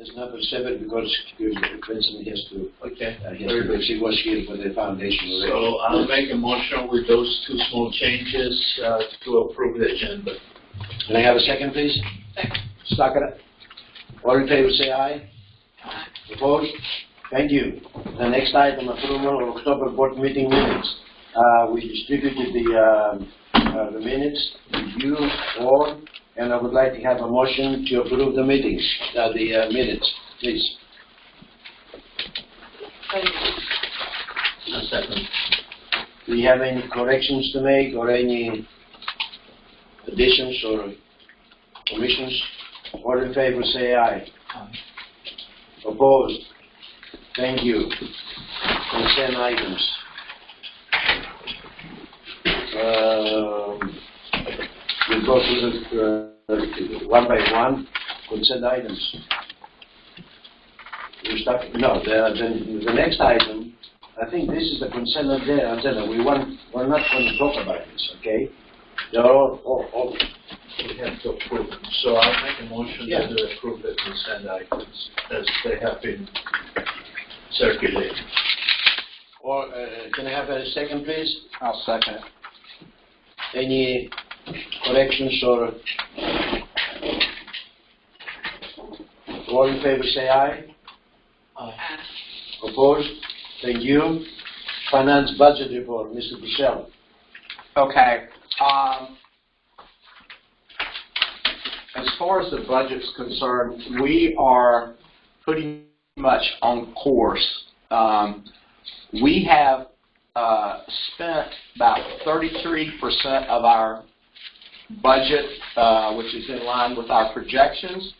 as number 7 because Vincent has to. Okay. Because he was here for the foundation already. So I'll make a motion with those 2 small changes to approve the agenda. Can I have a second, please? Second. Socrates. All in favor, say aye. Aye. Opposed? Thank you. The next item, approval of October board meeting minutes. We distributed the minutes, review, all, and I would like to have a motion to approve the meetings, the minutes, please. A second. Do you have any corrections to make or any additions or omissions? All in favor, say aye. Aye. Opposed? Thank you. Consent items. We'll go through the one by one. Consent items. The next item, I think this is the consent agenda. We're not going to talk about this, okay? They're all We have to approve them. So I'll make a motion to approve the consent items as they have been circulated. Or can I have a second, please? I'll second. Any corrections or all in favor say aye. Aye. Opposed? Thank you. Finance budget report, Mr. Michelle. Okay. As far as the budget's concerned, we are pretty much on course. We have spent about 33% of our budget, which is in line with our projections.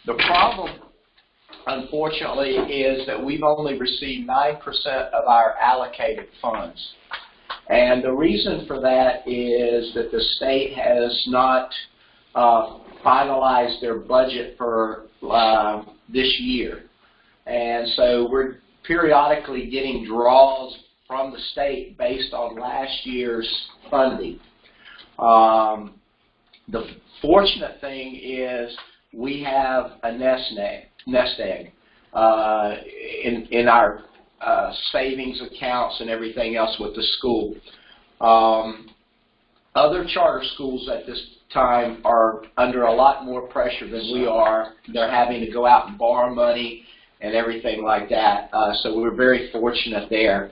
The problem, unfortunately, is that we've only received 9% of our allocated funds. And the reason for that is that the state has not finalized their budget for this year. And so we're periodically getting draws from the state based on last year's funding. The fortunate thing is we have a nest egg in our savings accounts and everything else with the school. Other charter schools at this time are under a lot more pressure than we are. They're having to go out and borrow money and everything like that. So we're very fortunate there.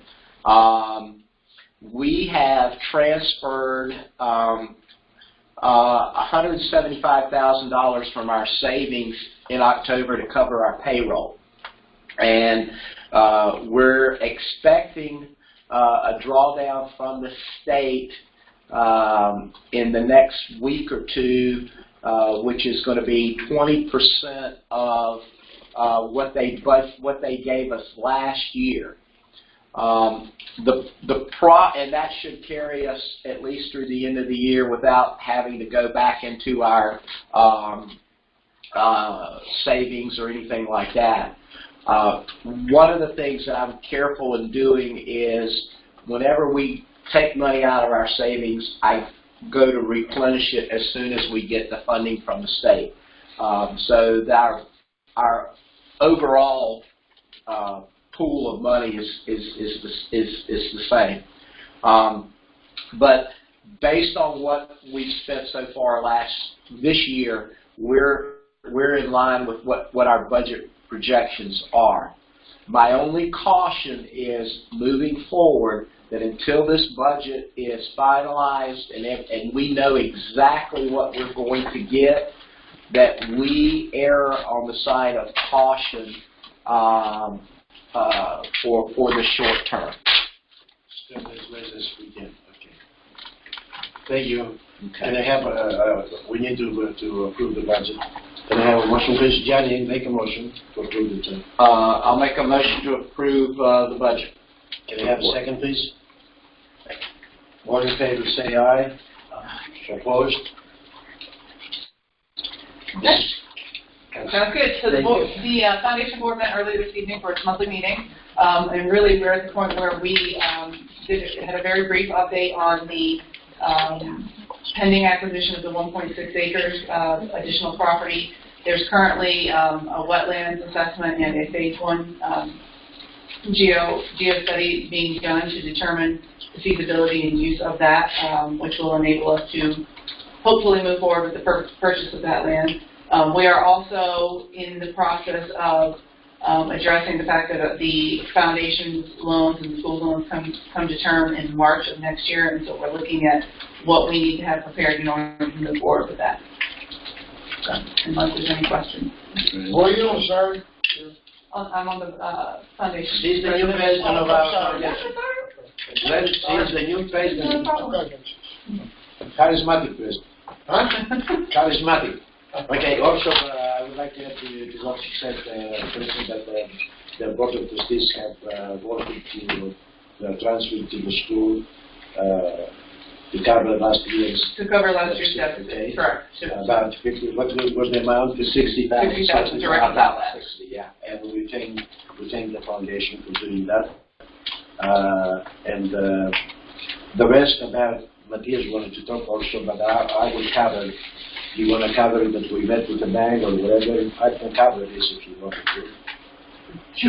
We have transferred $175,000 from our savings in October to cover our payroll. And we're expecting a drawdown from the state in the next week or two, which is going to be 20% of what they gave us last year. And that should carry us at least through the end of the year without having to go back into our savings or anything like that. One of the things that I'm careful in doing is whenever we take money out of our savings, I go to replenish it as soon as we get the funding from the state. So that our overall pool of money is the same. But based on what we've spent so far this year, we're in line with what our budget projections are. My only caution is moving forward that until this budget is finalized and we know exactly what we're going to get, that we err on the side of caution for the short term. Still as late as we can. Okay. Thank you. Okay. Can I have we need to approve the budget. Can I have a motion, please? Johnny, make a motion to approve it. I'll make a motion to approve the budget. Can I have a second, please? All in favor, say aye. Opposed? Sounds good. So the Foundation Board met earlier this evening for its monthly meeting. And really we're at the point where we had a very brief update on the pending acquisition of the 1.6 acres additional property There's currently a wetlands assessment and a phase 1 geo study being done to determine the feasibility and use of that, which will enable us to hopefully move forward with the purchase of that land. We are also in the process of addressing the fact that the foundation's loans and the school loans come to term in March of next year, and so we're looking at what we need to have prepared in order to move forward with that. So, unless there's any questions. What are you on, sir? I'm on the foundation. She's the new president of our foundation. She's the new president. Charismatic president. Huh? Charismatic. Okay, also, I would like to add to what you said, President, that the Board of Trustees have voted to transfer to the school to cover last year's deficit, okay. Correct. About 50, what was the amount? 60,000. 60,000, direct About that. 60, yeah. And we thank the foundation for doing that. And the rest about Matthias wanted to talk also, but I will cover. Do you want to cover it that we met with the bank or whatever? I can cover this if you want to.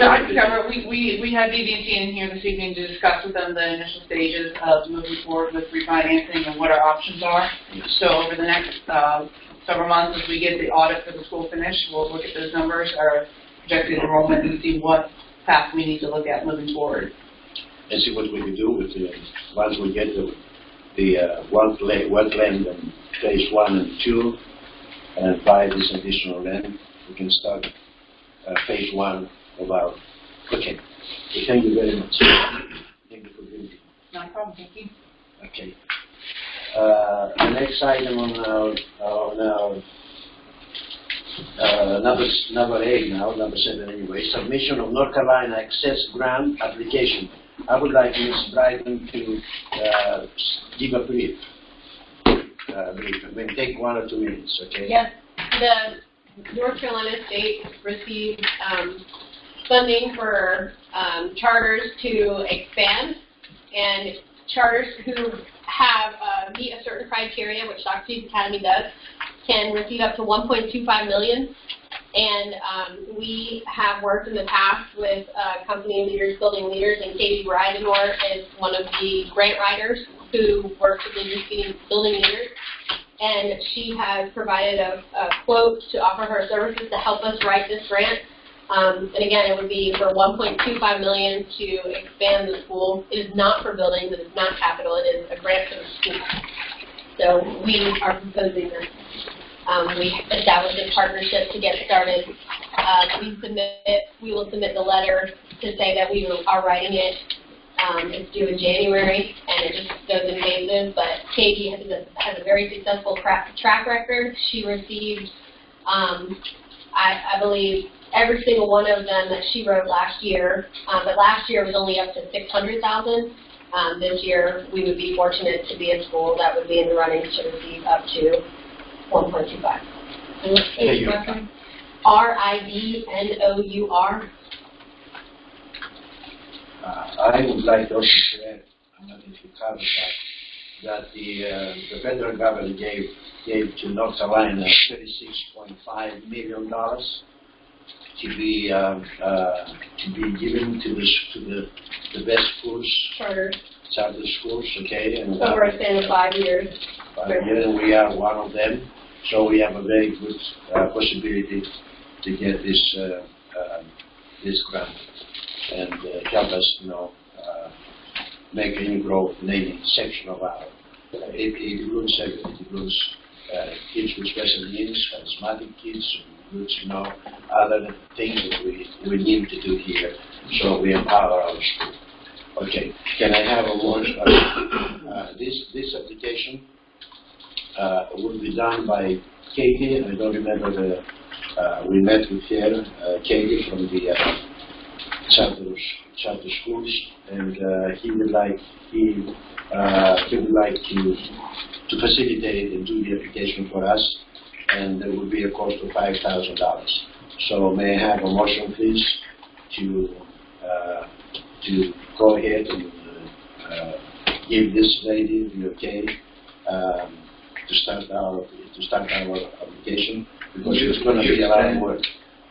No, I can cover it. We had BB&T in here this evening to discuss with them the initial stages of moving forward with refinancing and what our options are. So over the next several months, as we get the audit for the school finished, we'll look at those numbers, our projected enrollment, and see what path we need to look at moving forward. And see what we can do with the once we get the wetland and phase 1 and 2 and buy this additional land, we can start phase 1 of our. Okay. Thank you very much. Thank you for being here. No problem. Thank you. Okay. The next item on number 8 now, number 7 anyway, submission of North Carolina Access Grant application. I would like Ms. Bryden to give a brief. It may take 1 or 2 minutes, okay? Yes, the North Carolina State received funding for charters to expand, and charters who have meet a certain criteria, which Socrates Academy does, can receive up to $1.25 million. And we have worked in the past with company leaders, building leaders, and Katie Brydenor is one of the grant writers who works with leaders, building leaders. And she has provided a quote to offer her services to help us write this grant. And again, it would be for $1.25 million to expand the school. It is not for buildings, it is not capital, it is a grant for the school. So we are proposing this. We established a partnership to get started. We will submit the letter to say that we are writing it. It's due in January, and it just goes in phases. But Katie has a very successful track record. She received, I believe, every single one of them that she wrote last year. But last year was only up to $600,000. This year, we would be fortunate to be a school that would be in the running to receive up to 1.25. RIDNOUR. I would like also to add, if you cover that the federal government gave to North Carolina $36.5 million to be given to the best schools, charter schools, okay, and over a span of 5 years. 5 years, and we are one of them. So we have a very good possibility to get this grant and help us, make any growth in any section of our. It includes everything. It includes kids with special needs, charismatic kids. It includes, other things that we need to do here. So we empower our school. Okay. Can I have a word? This application will be done by Katie. I don't remember we met with her, Katie from the charter schools, and he would like to facilitate and do the application for us, and there will be a cost of $5,000. So may I have a motion, please, to go ahead and give this lady the okay to start our application. because it's gonna be a lot of work.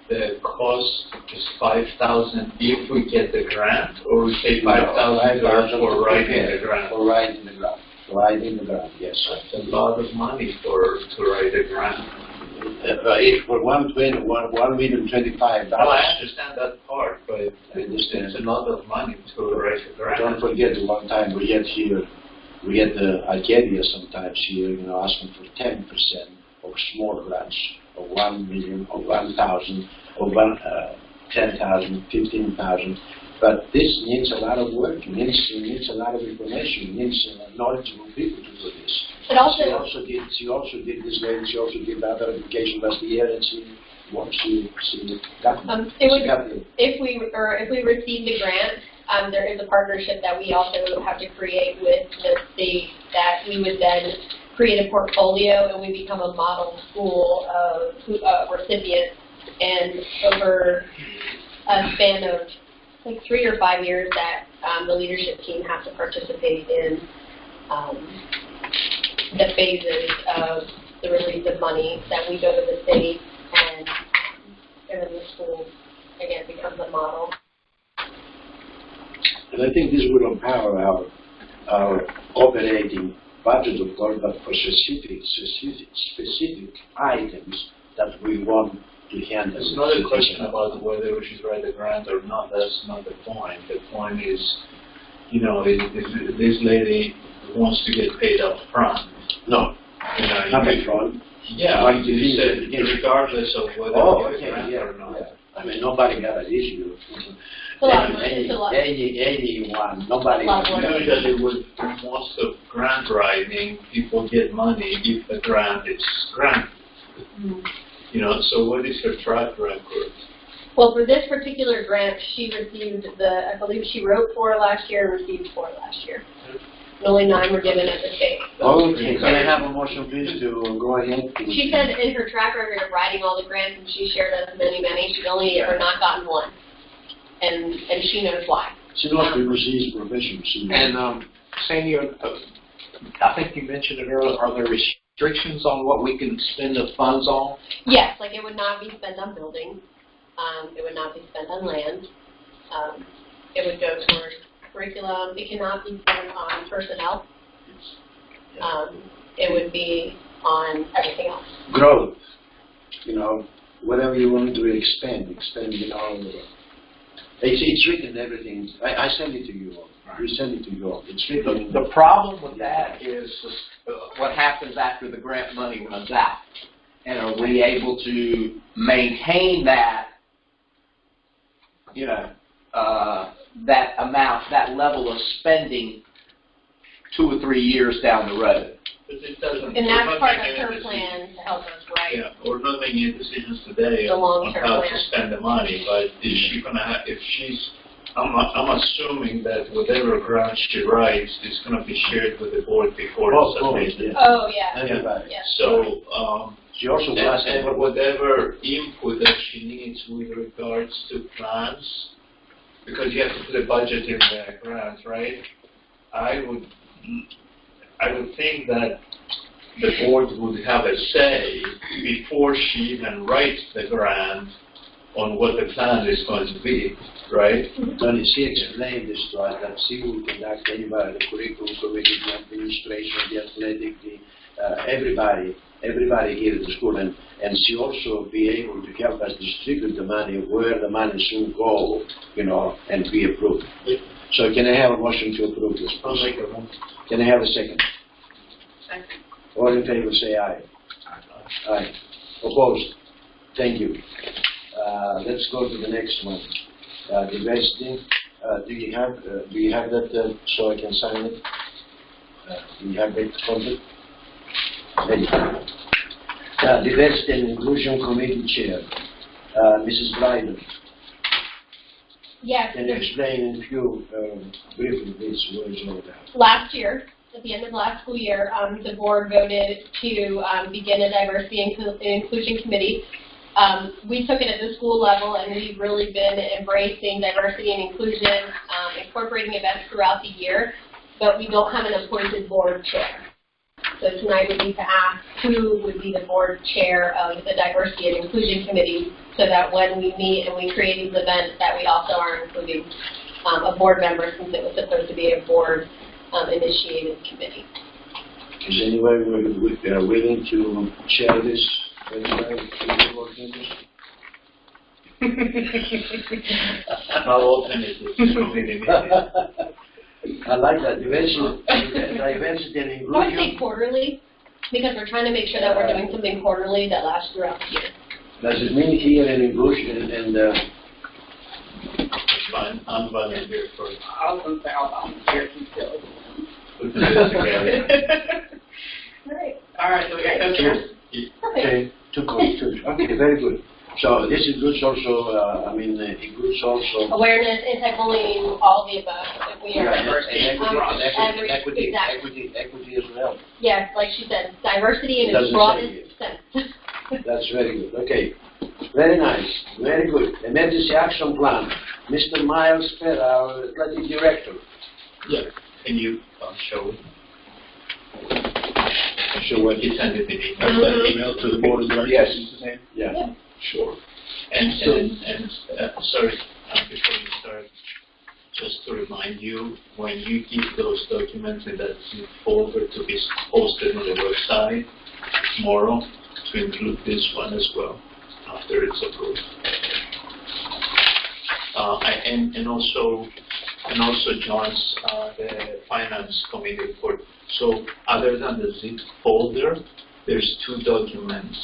The cost is 5,000 if we get the grant, or we pay 5,000 for writing the grant? For writing the grant, writing the grant, yes. That's a lot of money to write a grant. If for 1,025,000. Well, I understand that part, but I understand. it's a lot of money to write a grant. Don't forget, one time we get the Arcadia sometimes here, asking for 10% of small grants, of 1 million, of 1,000, of 10,000, 15,000. But this needs a lot of work. It needs a lot of information. It needs knowledgeable people to do this. It also, She also did this way. She also did other application last year, and she got it. if we receive the grant, there is a partnership that we also have to create with the state that we would then create a portfolio, and we become a model school of recipients. And over a span of like 3 or 5 years, that the leadership team has to participate in the phases of the release of money that we go to the state, and then the school again becomes a model. And I think this will empower our operating budget, of course, but for specific items that we want to handle. It's not a question about whether we should write a grant or not. That's not the point. The point is, if this lady wants to get paid up front. No, not up front. Yeah, Like you said regardless of whether we get a grant or not. Yeah. I mean, nobody got an issue. Anyone, nobody. Usually with most of grant writing, people get money if the grant is granted. Mm-hmm. So what is her track record? Well, for this particular grant, she received I believe she wrote 4 last year and received 4 last year. And only 9 were given at the state. Okay, can I have a motion, please, to go ahead? She said in her track record of writing all the grants, and she shared us many, she's only ever not gotten 1. And she knows why. She knows because she is professional. And Sandy, I think you mentioned it earlier, are there restrictions on what we can spend the funds on? Yes, like it would not be spent on building. It would not be spent on land. It would go towards curriculum. It cannot be spent on personnel. It would be on everything else. Growth. Whatever you want to expand, It's written everything. I send it to you all. We send it to you all. It's written. The problem with that is what happens after the grant money runs out. And are we able to maintain that, that amount, that level of spending 2 or 3 years down the road? But it doesn't. And that's part of her plan to help us, right? Yeah, we're not making any decisions today The on long-term how plan. to spend the money, but is she gonna have, I'm assuming that whatever grant she writes is gonna be shared with the board before it's submitted. Oh, yeah. Everybody. Yeah. So, She also wants and whatever input that she needs with regards to plans, because you have to put a budget in the grant, right? I would think that the board would have a say before she even writes the grant on what the plan is going to be, right? Tony, she explained this to us, that she will conduct anybody, the curriculum committee, the administration, the athletic, everybody here at the school, and she also be able to help us distribute the money, where the money should go, and be approved. So can I have a motion to approve this? I'll make a motion. Can I have a second? Second. All in favor say aye. Aye. Opposed? Thank you. Let's go to the next one. The vesting. Do you have that so I can sign it? Do you have that contract? Thank you. The Diversity and Inclusion Committee Chair, Mrs. Bryden. Yes. Can you explain in a few briefly this, what it's all about? Last year, at the end of last school year, the board voted to begin a diversity and inclusion committee. We took it at the school level, and we've really been embracing diversity and inclusion, incorporating events throughout the year, but we don't have an appointed board chair. So tonight we need to ask who would be the board chair of the Diversity and Inclusion Committee, so that when we meet and we create these events, that we also are including a board member, since it was supposed to be a board initiated committee. Is anyone willing to share this? How often is this committee meeting? I like that, diversity and I would say inclusion. quarterly, because we're trying to make sure that we're doing something quarterly that lasts throughout the year. Does it mean here and inclusion and It's fine, I'm volunteer for it. I was going to say, I'll volunteer until. We can do it together. Right. All right, so we got those. okay, okay, very good. So this includes also, includes also. Awareness, anti-bullying, all the above. If we are Equity as well. Yes, like she said, diversity in its Doesn't broadest sense. That's very good. Okay, very nice, very good. Emergency action plan. Mr. Miles Ferrer, our athletic director. Yeah. Can you show? Show what? He sent it in Email to the board of directors. Yes. Is his name? Yeah. Sure. And sorry, before you start, just to remind you, when you give those documents in that folder to be posted on the website tomorrow, to include this one as well after it's approved. And also John's the finance committee report. So other than the zip folder, there's 2 documents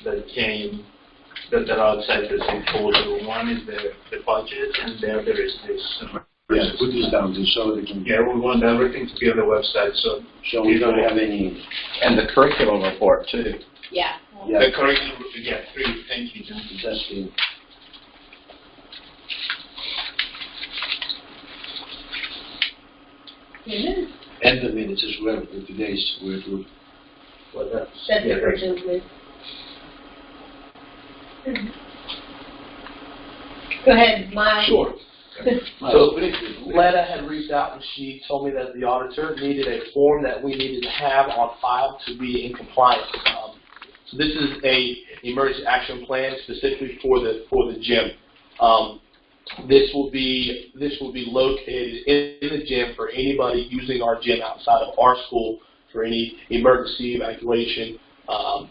that are outside the zip folder. One is the budget, and the other is this. Yes, put this down to so they can. Yeah, we want everything to be on the website, So we don't have any. And the curriculum report too. Yeah. Yeah. The curriculum, 3. Thank you, John. Testing. And the minutes as well for today's word group. Well, That's the original. Go ahead, Mike. Sure. So, Letta had reached out and she told me that the auditor needed a form that we needed to have on file to be in compliance. So this is a emergency action plan specifically for the gym. This will be located in the gym for anybody using our gym outside of our school for any emergency evacuation.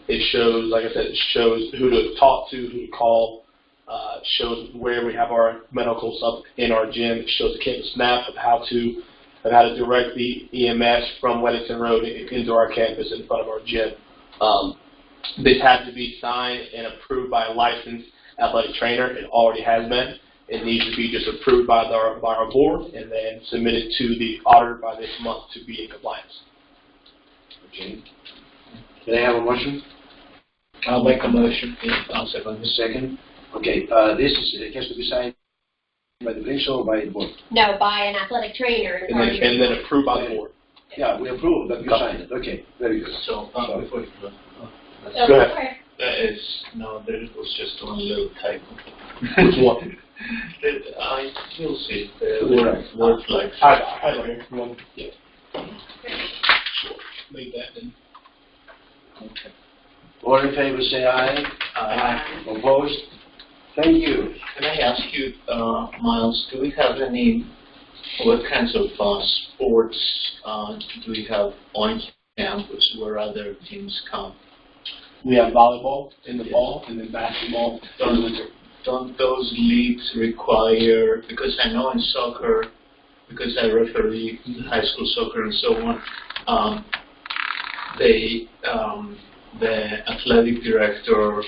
It shows, like I said, it shows who to talk to, who to call. Shows where we have our medical stuff in our gym. It shows a campus map of how to direct the EMS from Weddington Road into our campus in front of our gym. This had to be signed and approved by a licensed athletic trainer. It already has been. It needs to be just approved by our board and then submitted to the auditor by this month to be in compliance. okay. Can I have a motion? I'll make a motion. I'll second A second. Okay, it has to be signed by the principal or by the board? No, by an athletic trainer. And then approved by the board. Yeah, we approve, but you signed it. Okay, very good. So, before you go. Oh, Go ahead. sorry. There was just one little typo. Which one? You'll see the word flag. I have it here. You want- Yeah. Sure. Make that then. Okay. All in favor, say aye. Aye. Opposed? Thank you. Can I ask you, Miles, do we have what kinds of sports do we have on campus where other teams come? We have volleyball in the fall and then basketball in the winter. Don't those leagues require, because I know in soccer, because I referee high school soccer and so on, the athletic director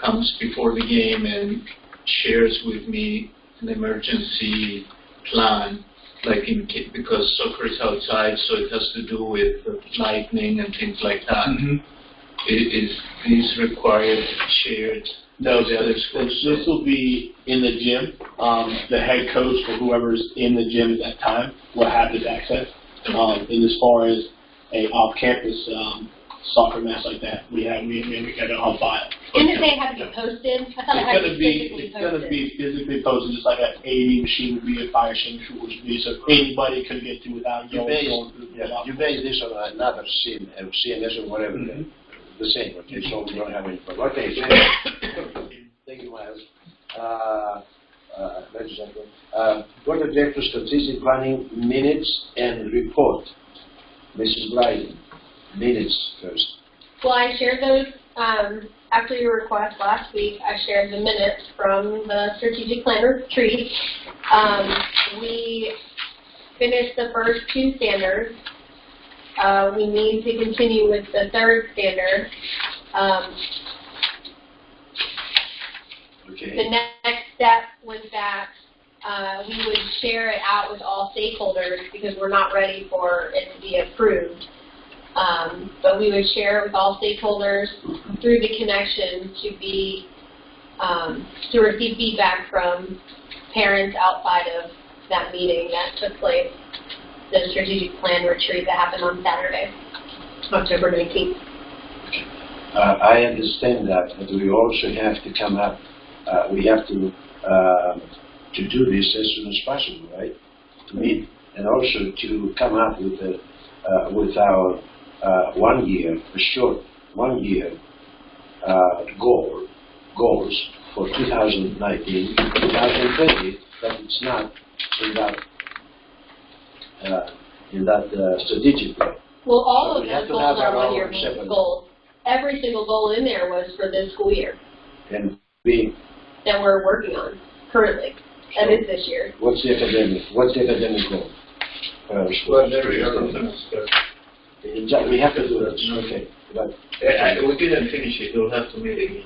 comes before the game and shares with me an emergency plan, because soccer is outside, so it has to do with lightning and things like that. Mm-hmm. Is this required shared? No, with the other schools? this will be in the gym. The head coach or whoever's in the gym at that time will have this access. And as far as a off-campus soccer match like that, we have it on file. Didn't it say it had to be posted? I thought it had to be physically It's gonna posted. be physically posted, just like an AED machine would be, a fire extinguisher would be, so anybody can get to without You going through. you base this on another CMS or whatever, the same, okay, so we don't have any problem. Okay, thank you, Miles. Board of Directors Strategic Planning Minutes and Report. Mrs. Blyden, minutes first. Well, I shared those, after your request last week, I shared the minutes from the strategic plan retreat. We finished the first two standards. We need to continue with the third standard. Okay. The next step was that we would share it out with all stakeholders because we're not ready for it to be approved. But we would share it with all stakeholders through the connection to be to receive feedback from parents outside of that meeting that took place, the strategic plan retreat that happened on Saturday, October 19th. I understand that, but we also have to come up. We have to do this as soon as possible, right? To meet and also to come up with our 1 year, a short 1 year goals for 2019, 2020, but it's not in that strategic plan. Well, all So of we have those to goals have are our 1 year own separate- goals. Every single goal in there was for this school year And we, that we're working on currently. That is this year. what's the academic goal? Well, there we are. We have to do that, okay. But We didn't finish it, we'll have to meet again.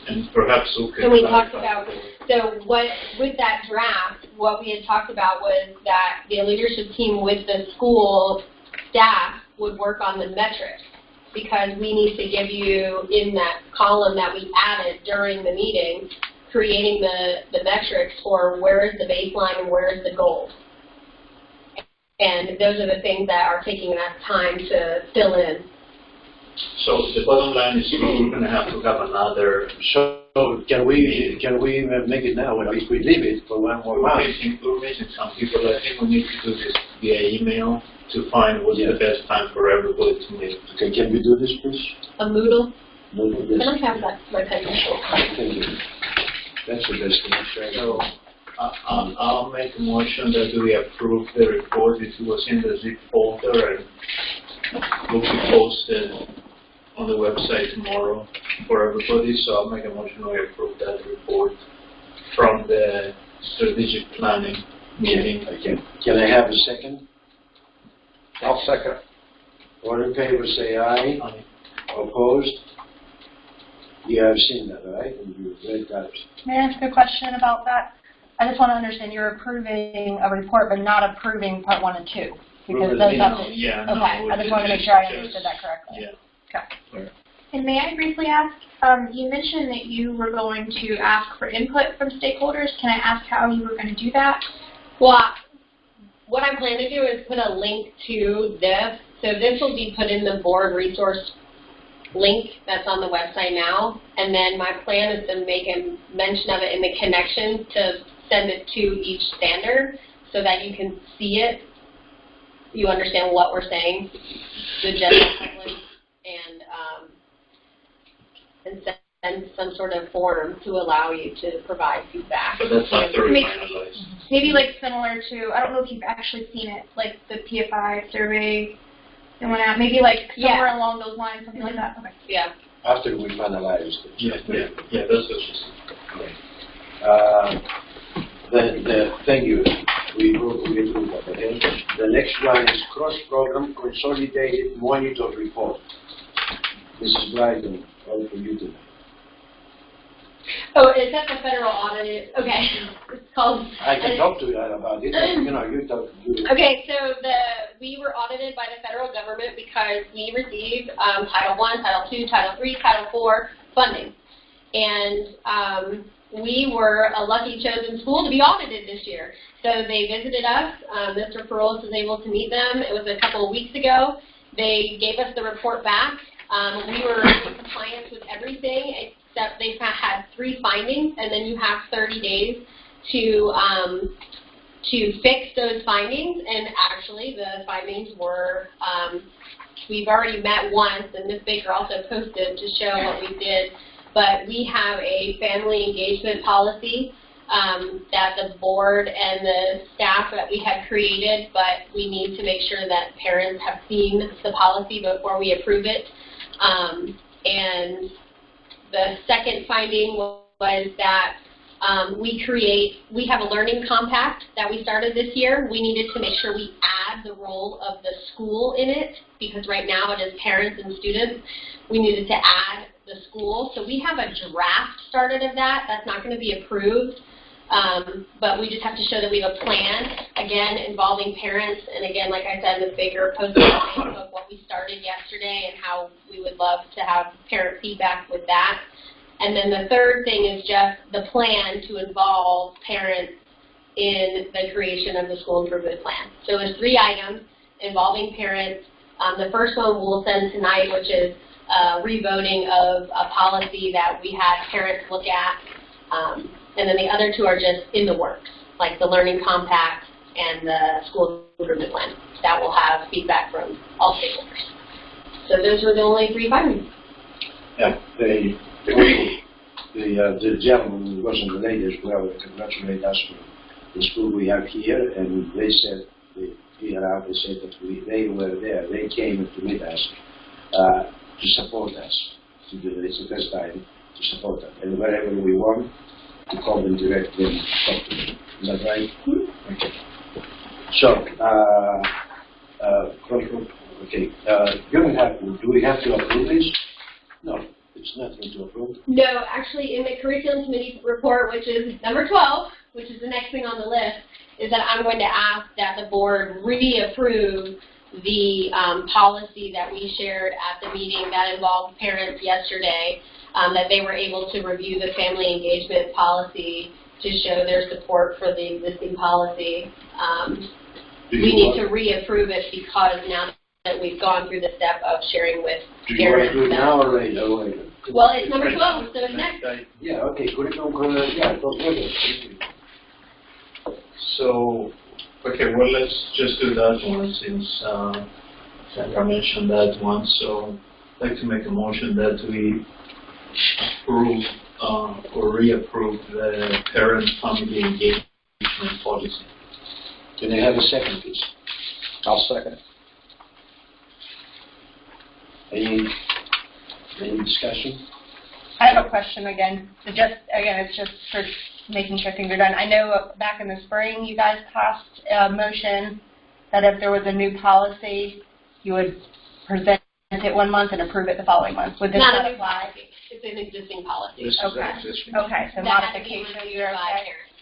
And perhaps we can. And we talked clarify. about, so what, with that draft, what we had talked about was that the leadership team with the school staff would work on the metrics, because we need to give you, in that column that we added during the meeting, creating the metrics for where is the baseline and where is the goal. And those are the things that are taking us time to fill in. So the bottom line is we're gonna have to have another. so can we make it now, or if we leave it for one more month? We're missing some people. I think we need to do this via email to find what's the best time for everybody to meet. Okay, can we do this, please? A Moodle? No, Can I have that, my pen? Thank you. That's the best thing. So I'll make a motion that we approve the report. It was in the zip folder and will be posted on the website tomorrow for everybody. So I'll make a motion we approve that report from the strategic planning meeting. Okay. Can I have a second? I'll second. All in favor, say aye. Opposed? You have seen that, right? And you read that. May I ask a question about that? I just want to understand, you're approving a report but not approving part 1 and 2. Because Approve those it. have to, Yeah. okay, no, I just want to make sure I understood just- that correctly. Yeah. Okay. And may I briefly ask, you mentioned that you were going to ask for input from stakeholders. Can I ask how you were going to do that? Well, what I plan to do is put a link to this. So this will be put in the board resource link that's on the website now. And then my plan is to make a mention of it in the connection to send it to each standard so that you can see it. You understand what we're saying, the general public, and send some sort of form to allow you to provide feedback. But that's not very Maybe- finalized. Maybe like similar to, I don't know if you've actually seen it, like the PFI survey that went out, maybe like somewhere along those lines, something like that. Okay. Yeah. After we finalize it. Yeah, that's what she said. Thank you. We approved that, okay? The next one is cross-program consolidated monitor report. Mrs. Blyden, all for you tonight. Oh, is that the federal audit? Okay. It's called. I can talk to you about it. You know, you talk to you. Okay, so we were audited by the federal government because we received Title I, Title II, Title III, Title IV funding. And we were a lucky chosen school to be audited this year. So they visited us. Mr. Perolis was able to meet them. It was a couple of weeks ago. They gave us the report back, We were in compliance with everything except they had 3 findings, and then you have 30 days to fix those findings. And actually, the findings were we've already met once, and Ms. Baker also posted to show what we did. But we have a family engagement policy that the board and the staff that we had created, but we need to make sure that parents have seen the policy before we approve it. And the second finding was that we have a learning compact that we started this year. We needed to make sure we add the role of the school in it, because right now it is parents and students. We needed to add the school. So we have a draft started of that. That's not going to be approved. But we just have to show that we have a plan, again, involving parents. And again, like I said, Ms. Baker posted on Facebook what we started yesterday and how we would love to have parent feedback with that. And then the third thing is just the plan to involve parents in the creation of the school improvement plan. So there's 3 items involving parents. The first one we'll send tonight, which is revoting of a policy that we had parents look at. And then the other 2 are just in the works, like the learning compact and the school improvement plan. That will have feedback from all stakeholders. So those were the only 3 findings. Yeah, the gentleman who was in the lady as well congratulate us for the school we have here, and they said, they said that they were there, they came to meet us to support us. It's the first time to support us, and wherever we want, to call them directly and talk to them. Is that right? Okay. So, okay, you don't have, do we have to approve this? No, it's nothing to approve. No, actually, in the curriculum committee report, which is number 12, which is the next thing on the list, is that I'm going to ask that the board reapprove the policy that we shared at the meeting that involved parents yesterday, that they were able to review the family engagement policy to show their support for the existing policy. We need to reapprove it because now that we've gone through the step of sharing with parents. Do you want to do it now or later? Well, it's number 12, so it's next. Yeah, okay, curriculum, yeah, go ahead. So, okay, well, let's just do that one since Sandra mentioned that one. So I'd like to make a motion that we approve or reapprove the parent-family engagement policy. Can I have a second, please? I'll second it. Any discussion? I have a question again. So it's just for making sure things are done. I know back in the spring you guys passed a motion that if there was a new policy, you would present it 1 month and approve it the following month. Would this not apply? It's an existing policy. This is Okay. existing. Okay, so That has to be modification, reviewed you're by okay? parents.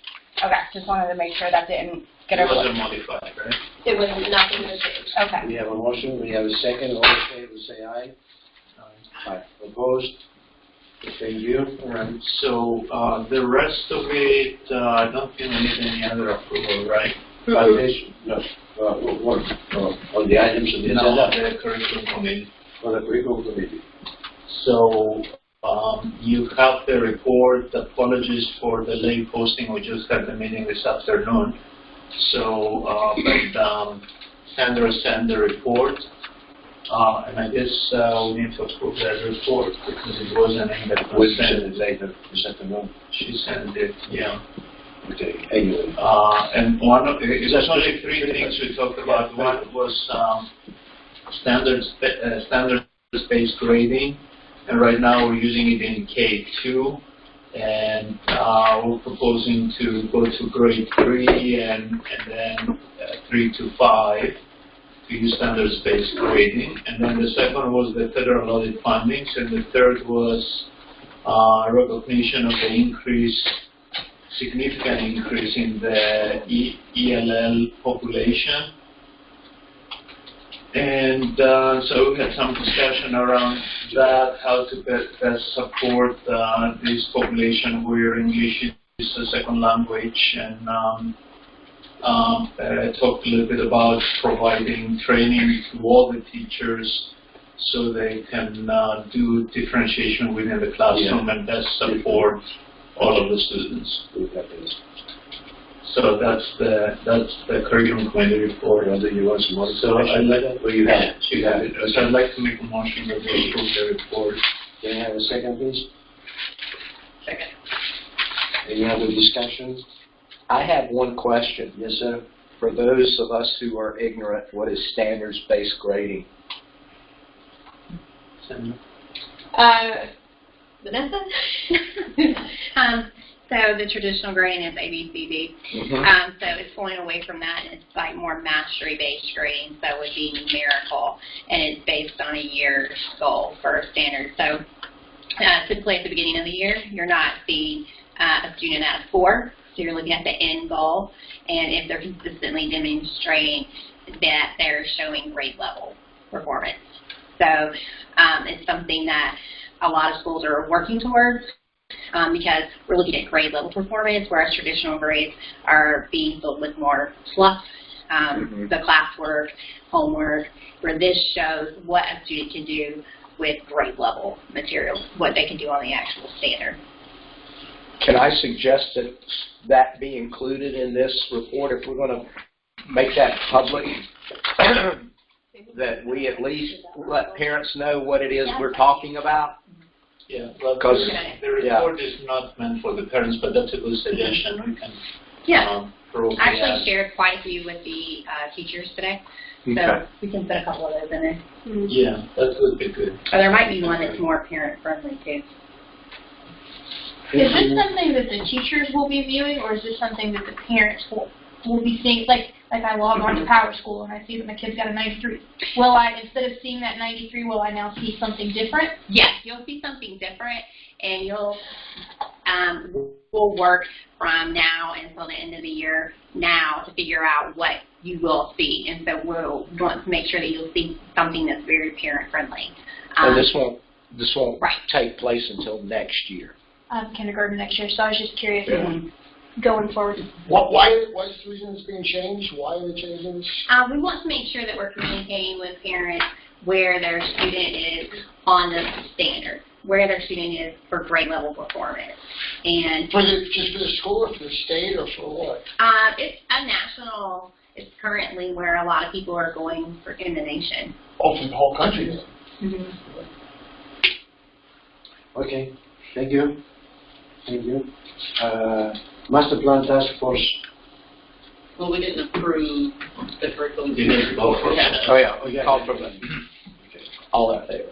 Okay, just wanted to make sure that didn't get It overlooked. wasn't modified, right? It was nothing to change. Okay. We have a motion, we have a second, all in favor say aye. Aye. Opposed? Thank you. All right. So the rest of it, I don't think we need any other approval, right? Foundation, no, what, on the items of the No, agenda? the curriculum committee. For the curriculum committee. So you have the report. Apologies for the late posting. We just had the meeting this afternoon. So, but Sandra sent the report. And I guess we need to approve that report because it wasn't in the We'll send consent. it later this afternoon. She sent it, yeah. Okay, anyway. And one of, there's only 3 things we talked about. One was standards-based grading, and right now we're using it in K2, and we're proposing to go to grade 3 and then 3 to 5 to use standards-based grading. And then the second was the federal audit findings, and the third was recognition of the significant increase in the ELL population. And so we had some discussion around that, how to best support this population where English is a second language, and talked a little bit about providing training to all the teachers so they can do differentiation within the classroom and best support all of the students. So that's the curriculum committee report of the U.S. model. So I'd like you have it. So I'd like to make a motion that we approve the report. Can I have a second, please? Second. Any other discussion? I have one question. Yes, sir. For those of us who are ignorant, what is standards-based grading? Vanessa? So the traditional grading is ABCD. So it's going away from that, and it's like more mastery-based grading. So it would be numerical, and it's based on a year's goal for a standard. So typically at the beginning of the year, you're not seeing a student at a 4, so you're looking at the end goal, and if they're consistently demonstrating that they're showing grade level performance. So it's something that a lot of schools are working towards. Because we're looking at grade level performance, whereas traditional grades are being filled with more fluff, the classwork, homework, where this shows what a student can do with grade level materials, what they can do on the actual standard. Can I suggest that that be included in this report if we're going to make that public? That we at least let parents know what it is we're talking about? Yeah, well, Because the report is not meant for the parents, but that's a good suggestion. We can I actually shared quite a few with the teachers today, so we can put a couple of those in there. Yeah, that would be good. Or there might be one that's more parent-friendly, too. Is this something that the teachers will be viewing, or is this something that the parents will be seeing? Like I log on to Power School and I see that my kid's got a 93. Will I, instead of seeing that 93, will I now see something different? Yes, you'll see something different, and you'll we'll work from now until the end of the year now to figure out what you will see, and so we'll want to make sure that you'll see something that's very parent-friendly. And this won't right. take place until next year. Kindergarten next year, so I was just curious going forward. Why is the reason it's being changed? Why are they changing this? We want to make sure that we're communicating with parents where their student is on the standard, where their student is for grade level performance. And Just for the school, or for the state, or for what? it's a national, it's currently where a lot of people are going for in the nation. Oh, for the whole country then? Okay, thank you. Thank you. Master Plan Task Force. Well, we didn't approve the curriculum. You didn't vote for it. Oh, yeah. Call for that. All in favor?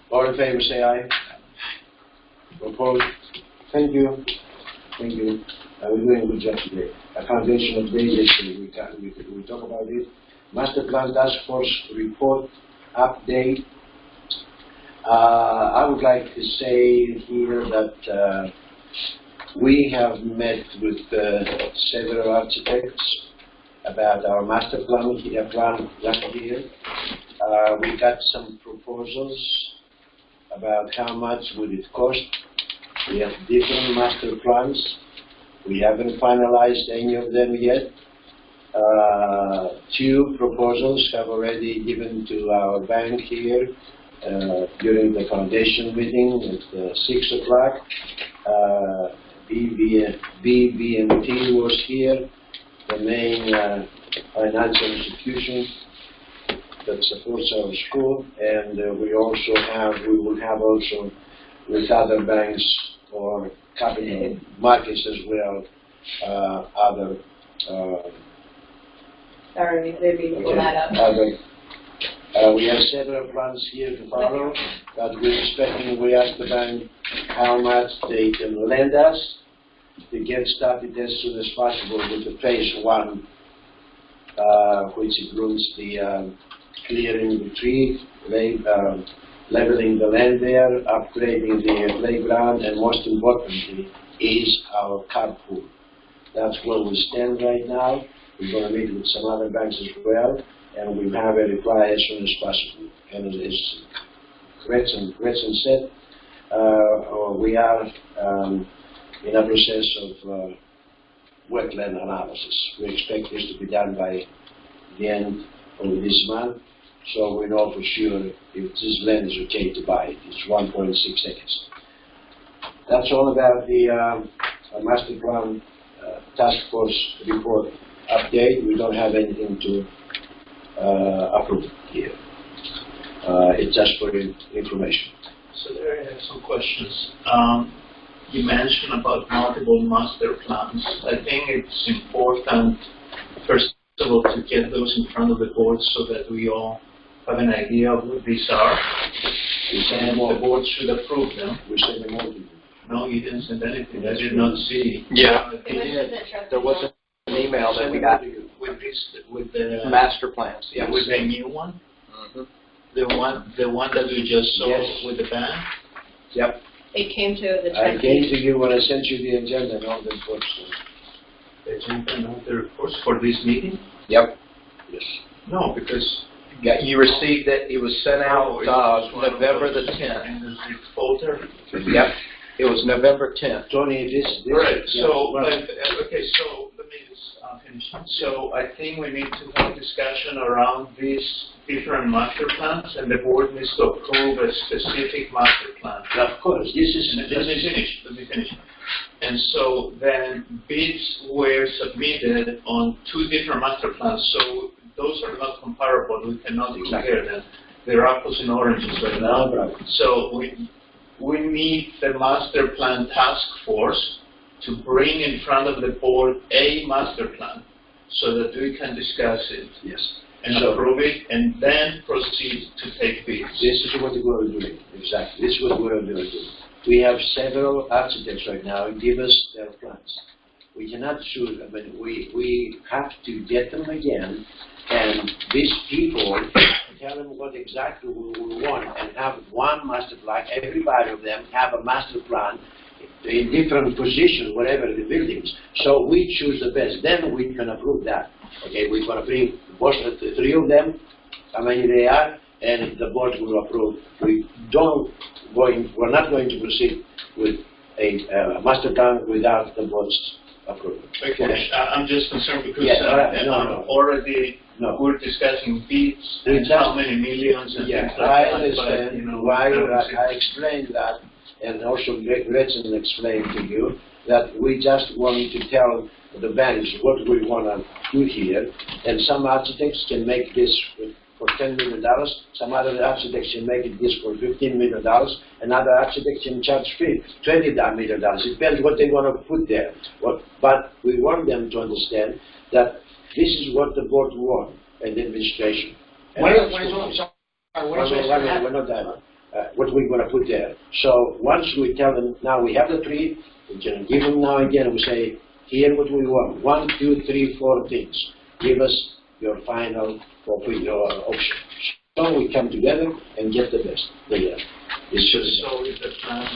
All in favor, say aye. Opposed? Thank you. Thank you. We're doing a good job today. A foundation of basics, we talk about it. Master Plan Task Force report update. I would like to say here that we have met with several architects about our master plan last year. We got some proposals about how much would it cost. We have different master plans. We haven't finalized any of them yet. 2 proposals have already given to our bank here during the foundation meeting at 6 o'clock. BB&T was here, the main financial institution that supports our school, and we will have also with other banks or capital markets as well, other Sorry, maybe we'll that up. We have several plans here to follow, but we're expecting, we asked the bank how much they can lend us to get started as soon as possible with the phase 1, which includes the clearing the tree, leveling the land there, upgrading the playground, and most importantly is our carpool. That's where we stand right now. We're going to meet with some other banks as well, and we'll have a reply as soon as possible. And as Gretchen said, we are in a process of wetland analysis. We expect this to be done by the end of this month, so we know for sure if this land is okay to buy it. It's 1.6 acres. That's all about the master plan task force report update. We don't have anything to approve here. It's just for information. So there I have some questions. You mentioned about multiple master plans. I think it's important, first of all, to get those in front of the board so that we all have an idea of what these are. And the board should approve them. We send them all to you. No, you didn't send anything. I did not see. Yeah, It he was did. the trustee. There was an email that we got, With this, with the master plans, yeah, yes. with the new one, Mhm. the one that we just saw Yes. with the band. Yep. It came to the I gave trustee. to you when I sent you the agenda and all the reports. They sent out the reports for this meeting. Yep. Yes. No, because Yeah, you received it, it was sent out, it was one of November the those 10th. in the zip folder. Yep, it was November 10th. Tony, this. All right. yeah, So well, okay. So let me just finish. So I think we need to have a discussion around these different master plans, and the board needs to approve a specific master plan. of course, this is. Let me finish. And so then bids were submitted on two different master plans. So those are not comparable. We cannot compare them. They're apples and oranges right now. No problem. So we need the master plan task force to bring in front of the board a master plan so that we can discuss it Yes. and So- approve it and then proceed to take bids. This is what we're doing, exactly. This is what we're doing. We have several architects right now give us their plans. We cannot choose, I mean, we have to get them again, and these people tell them what exactly we want and have one master plan. Everybody of them have a master plan in different positions, whatever the buildings. So we choose the best. Then we can approve that. Okay, we're going to bring both the three of them, how many they are, and the board will approve. We're not going to proceed with a master plan without the board's approval. Okay, I'm just concerned because no. already No. we're discussing bids We and just- how many millions and Yeah, things like I that. understand But, you know, why haven't I explained that, and also Gretchen explained to you that we just want to tell the banks what we want to do here, and some architects can make this for $10 million, some other architects can make this for $15 million, and other architects can charge $20 million. It depends what they want to put there. But we want them to understand that this is what the board wants, and the administration. And When that's is what- we're not done. What we're going to put there. So once we tell them, now we have the three, we can give them now again, we say, here what we want, 1, 2, 3, 4 things. Give us your final option. So we come together and get the best. It's just, So is the plan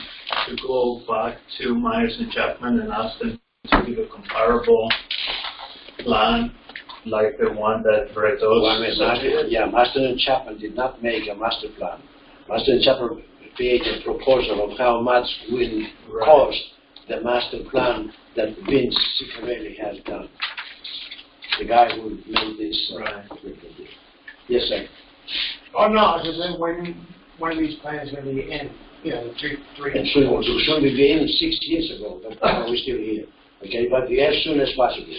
to go back to Myers and Chapman and ask them to give a comparable plan like the one that Bretos submitted? Master and Chapman did not make a master plan. Master and Chapman created a proposal of how much will cost the master plan that Vince Ciccarelli has done. The guy who made this. Right. Yes, sir. Oh, no, I was just saying, when are these plans going to be in? You know, three. And soon we began 6 years ago, but now we're still here. Okay, but as soon as possible.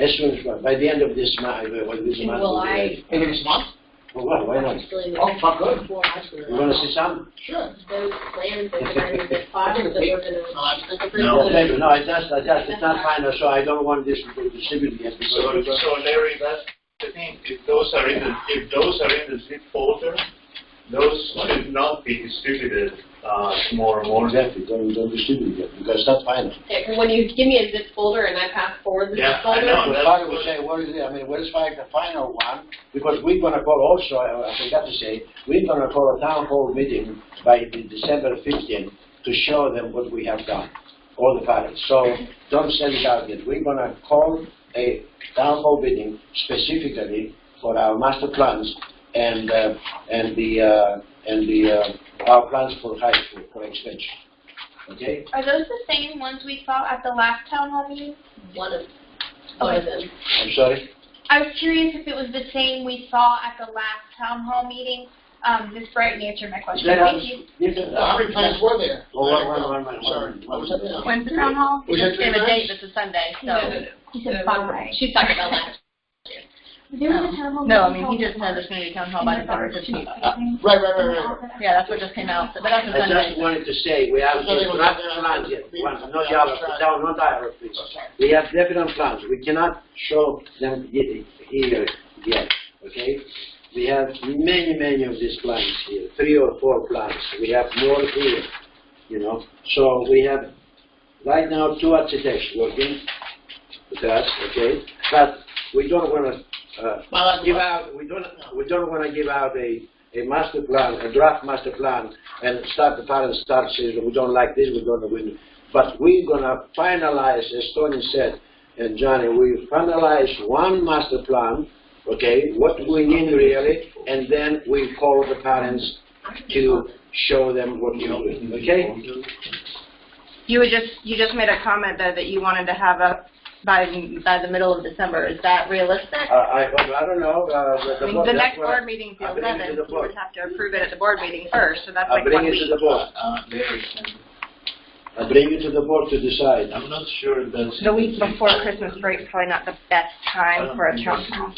As soon as possible. By the end of this month, we'll be ready. End of this month? Well, why not? Actually, Oh, fuck, good. we'll ask for You want to see some? Sure. those plans that are in the file that we're gonna approve. No. No, it's not final, so I don't want this to be distributed yet. So Larry, that's the thing. If those are in the zip folder, those should not be distributed tomorrow morning. Exactly, don't distribute it, because it's not final. Okay, 'cause when you give me a zip folder and I pass forward the Yeah, zip I folder. know. The father will say, what is it? I mean, what is the final one? Because we're going to call also, I forgot to say, we're going to call a town hall meeting by December 15th to show them what we have done, all the parties. So don't send it out yet. We're going to call a town hall meeting specifically for our master plans and our plans for high school, for extension. Okay? Are those the same ones we saw at the last town hall meeting? One of them. I'm sorry? I was curious if it was the same we saw at the last town hall meeting. Ms. Brighton answered my question. Thank you. How many plans were there? Sorry. When's the town hall? Was He it just gave a 3 date nights? that's a Sunday, so. No. He said 5. She's talking about last. There was a town hall. No, I mean, he just said there's gonna be a town hall by December 15th. Right. Yeah, that's what just came out, but that's a I Sunday. just wanted to say, we have draft plans yet, not our please. We have definite plans, we cannot show them here yet, okay? We have many of these plans here, 3 or 4 plans, we have more here, you know? So we have, right now, 2 architects working with us, okay? But we don't want to give out, we don't want to give out a master plan, a draft master plan, and start the parents start saying, we don't like this, we don't win. But we're going to finalize, as Tony said, and Johnny, we finalize one master plan, okay, what we need really, and then we call the parents to show them what we're doing, okay? You just made a comment though that you wanted to have a by the middle of December. Is that realistic? I don't know. The next board meeting's the 11th. You would have to approve it at the board meeting first, so that's like 1 week. To the board. I bring it to the board to decide. I'm not sure that's... The week before Christmas break is probably not the best time for a town hall.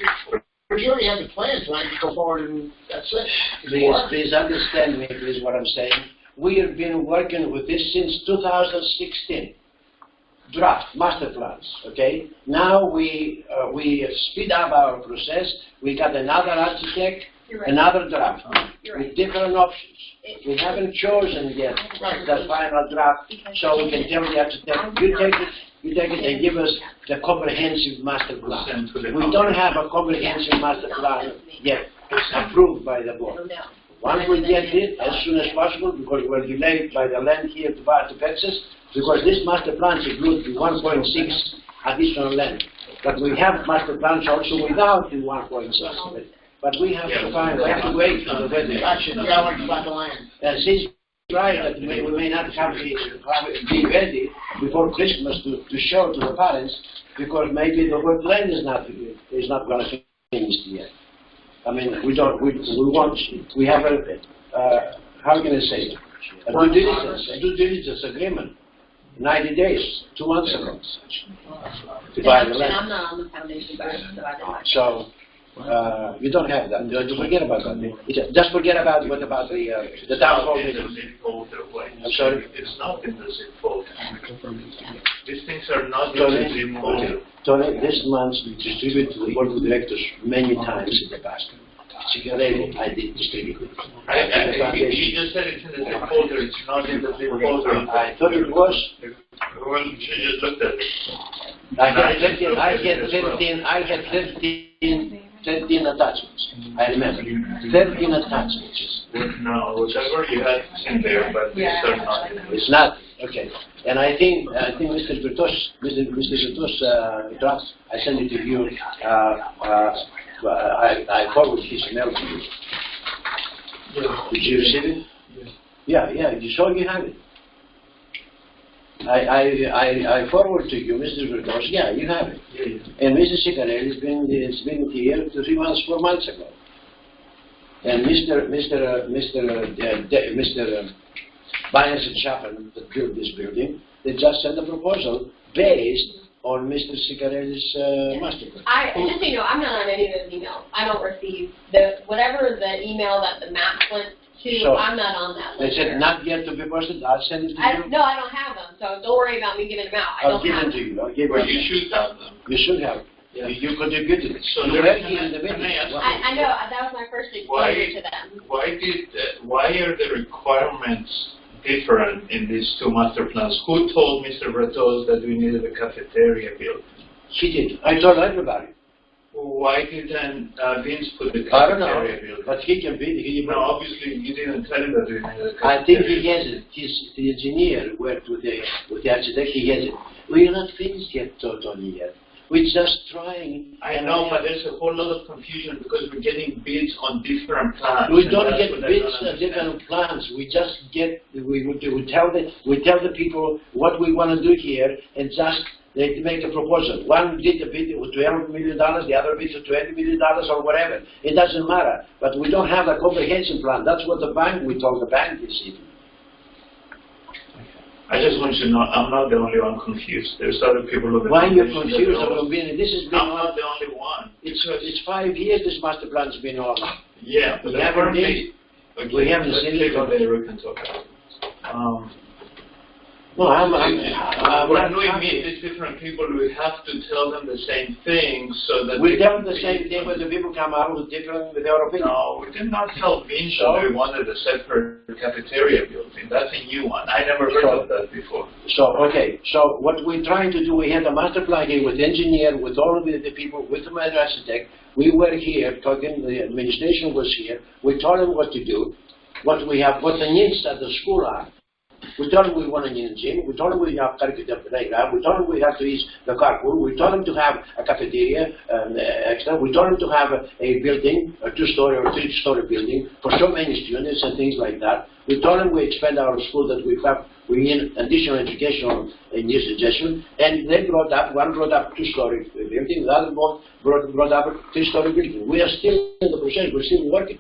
But you already have the plans, right? You go forward and that's it. Please understand me, please, what I'm saying. We have been working with this since 2016. Draft master plans, okay? Now we speed up our process. We got another architect, another draft with different options. We haven't chosen yet the final draft, so we can tell the architect, you take it and give us the comprehensive master plan. We don't have a comprehensive master plan yet approved by the board. Once we get it, as soon as possible, because we're delayed by the land here to Texas, because this master plan includes 1.6 additional land. But we have master plans also without the 1.6. But we have to wait for the weather. Action, you gotta wait about the land. And since right that we may not be ready before Christmas to show to the parents, because maybe the whole land is not going to finish yet. I mean, we have how can I say it? A due diligence agreement, 90 days, 2 months ago, to buy the land. I'm not on the foundation board, so I don't know. So, you don't have that. Don't forget about that. Just forget about what about the town hall meeting. I'm sorry? It's not in the zip folder. These things are not in the zip folder. Tony, this month we distributed to the board of directors many times in the past. Cigarelli, I did distribute. You just said it's in the zip folder. It's not in the zip folder. I thought it was. Well, you just looked at it. I had 13 attachments. I remember. 13 attachments. No, whatever you had in there, but these are not in there. It's not. Okay. And I think Mr. Bertos draft, I sent it to you. I forwarded his mail to you. Did you receive it? Yeah. You saw you have it. I forward to you, Mr. Bertos. Yeah, you have it. And Mr. Sicarelli has been here 3 months, 4 months ago. And Mr. Byers and Chapman that built this building, they just sent a proposal based on Mr. Sicarelli's master plan. Just so you know, I'm not on any of those emails. I don't receive whatever the email that the map went to. So, I'm not on that they list. said not yet to be posted. I'll send it to you. No, I don't have them, so don't worry about me giving them out. I'll give them to you. I'll give Well, them. you should have them. You should have. Yeah. You contributed. So you were here in the meeting. I know, that was my first exposure to them. Why are the requirements different in these 2 master plans? Who told Mr. Bertos that we needed a cafeteria built? He did. I told everybody. Why didn't Vince put the I don't know, cafeteria built? but he can be. No, obviously you didn't tell him that we needed a cafeteria. I think he has it. The engineer worked with the architect. He has it. We are not finished yet, totally yet. We're just trying. I know, but there's a whole lot of confusion because we're getting bids on different plans. We don't get bids on different plans. We just get. We tell the people what we want to do here, and just they make a proposal. One did a bid with $12 million, the other bid with $20 million or whatever. It doesn't matter. But we don't have a comprehensive plan. That's what the bank, we told the bank this evening. I just want you to know, I'm not the only one confused. There's other people who Why are you confused about this has been I'm not the only one. It's 5 years this master plan's been on. Yeah, but We haven't we haven't let's seen take it. a later, we can talk about it. No, When we meet these different people, we have to tell them the same thing so that we tell them the same thing when the people come out with their opinion. No, we did not tell Vince that we wanted a separate cafeteria building. That's a new one. I never heard of that before. So, okay, so what we're trying to do, we had a master plan here with the engineer, with all of the people, with the architect. We were here talking, the administration was here. We told them what to do, what the needs at the school are. We told them we want a new gym. We told them we have curriculum playground. We told them we have to use the carpool. We told them to have a cafeteria extra. We told them to have a building, a 2-story or 3-story building for so many students and things like that. We told them we expand our school, that we need additional education in this suggestion. And they brought up, one brought up 2-story building, the other brought up a 3-story building. We are still in the process. We're still working.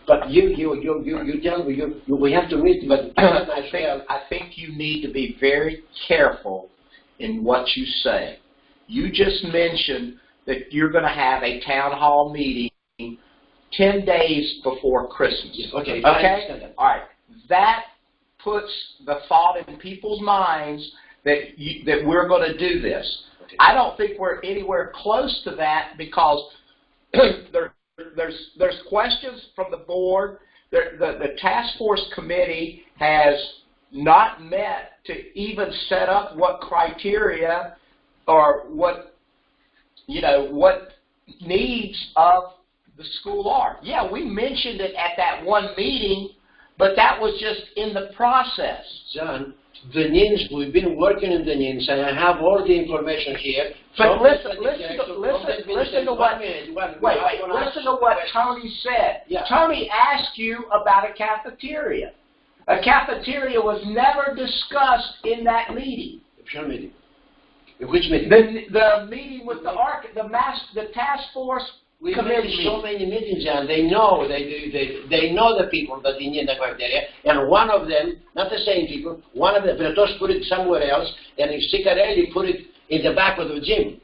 But you tell me, we have to meet, but I think you need to be very careful in what you say. You just mentioned that you're going to have a town hall meeting 10 days before Christmas. Yes, okay. Okay? All right. That puts the thought in people's minds that we're going to do this. Okay. I don't think we're anywhere close to that because there's questions from the board. The task force committee has not met to even set up what criteria or what needs of the school are. Yeah, we mentioned it at that one meeting, but that was just in the process. John, the NINs, we've been working in the NINs, and I have all the information here. But listen to what Tony said. Yeah. Tony asked you about a cafeteria. A cafeteria was never discussed in that meeting. Which meeting? Which meeting? The meeting with the task force We committee made so many meetings, and they know the people that they need the criteria, and one of them, not the same people, one of them, Bretos put it somewhere else, and Sicarelli put it in the back of the gym.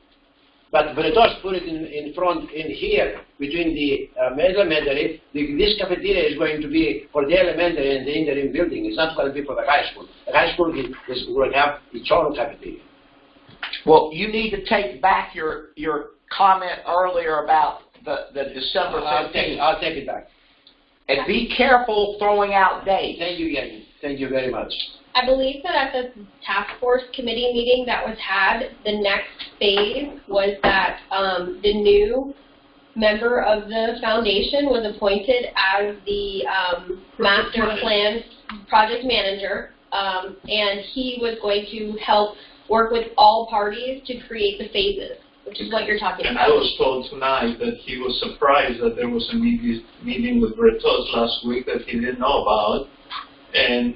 But Bretos put it in front, in here, between the elementary. This cafeteria is going to be for the elementary and the interim building. It's not going to be for the high school. The high school will have its own cafeteria. Well, you need to take back your comment earlier about the December 15th. I'll take it back. And be careful throwing out dates. Thank you, Yanni. Thank you very much. I believe that at the task force committee meeting that was had, the next phase was that the new member of the foundation was appointed as the master plan project manager, and he was going to help work with all parties to create the phases, which is what you're talking And about. I was told tonight that he was surprised that there was a meeting with Bretos last week that he didn't know about. And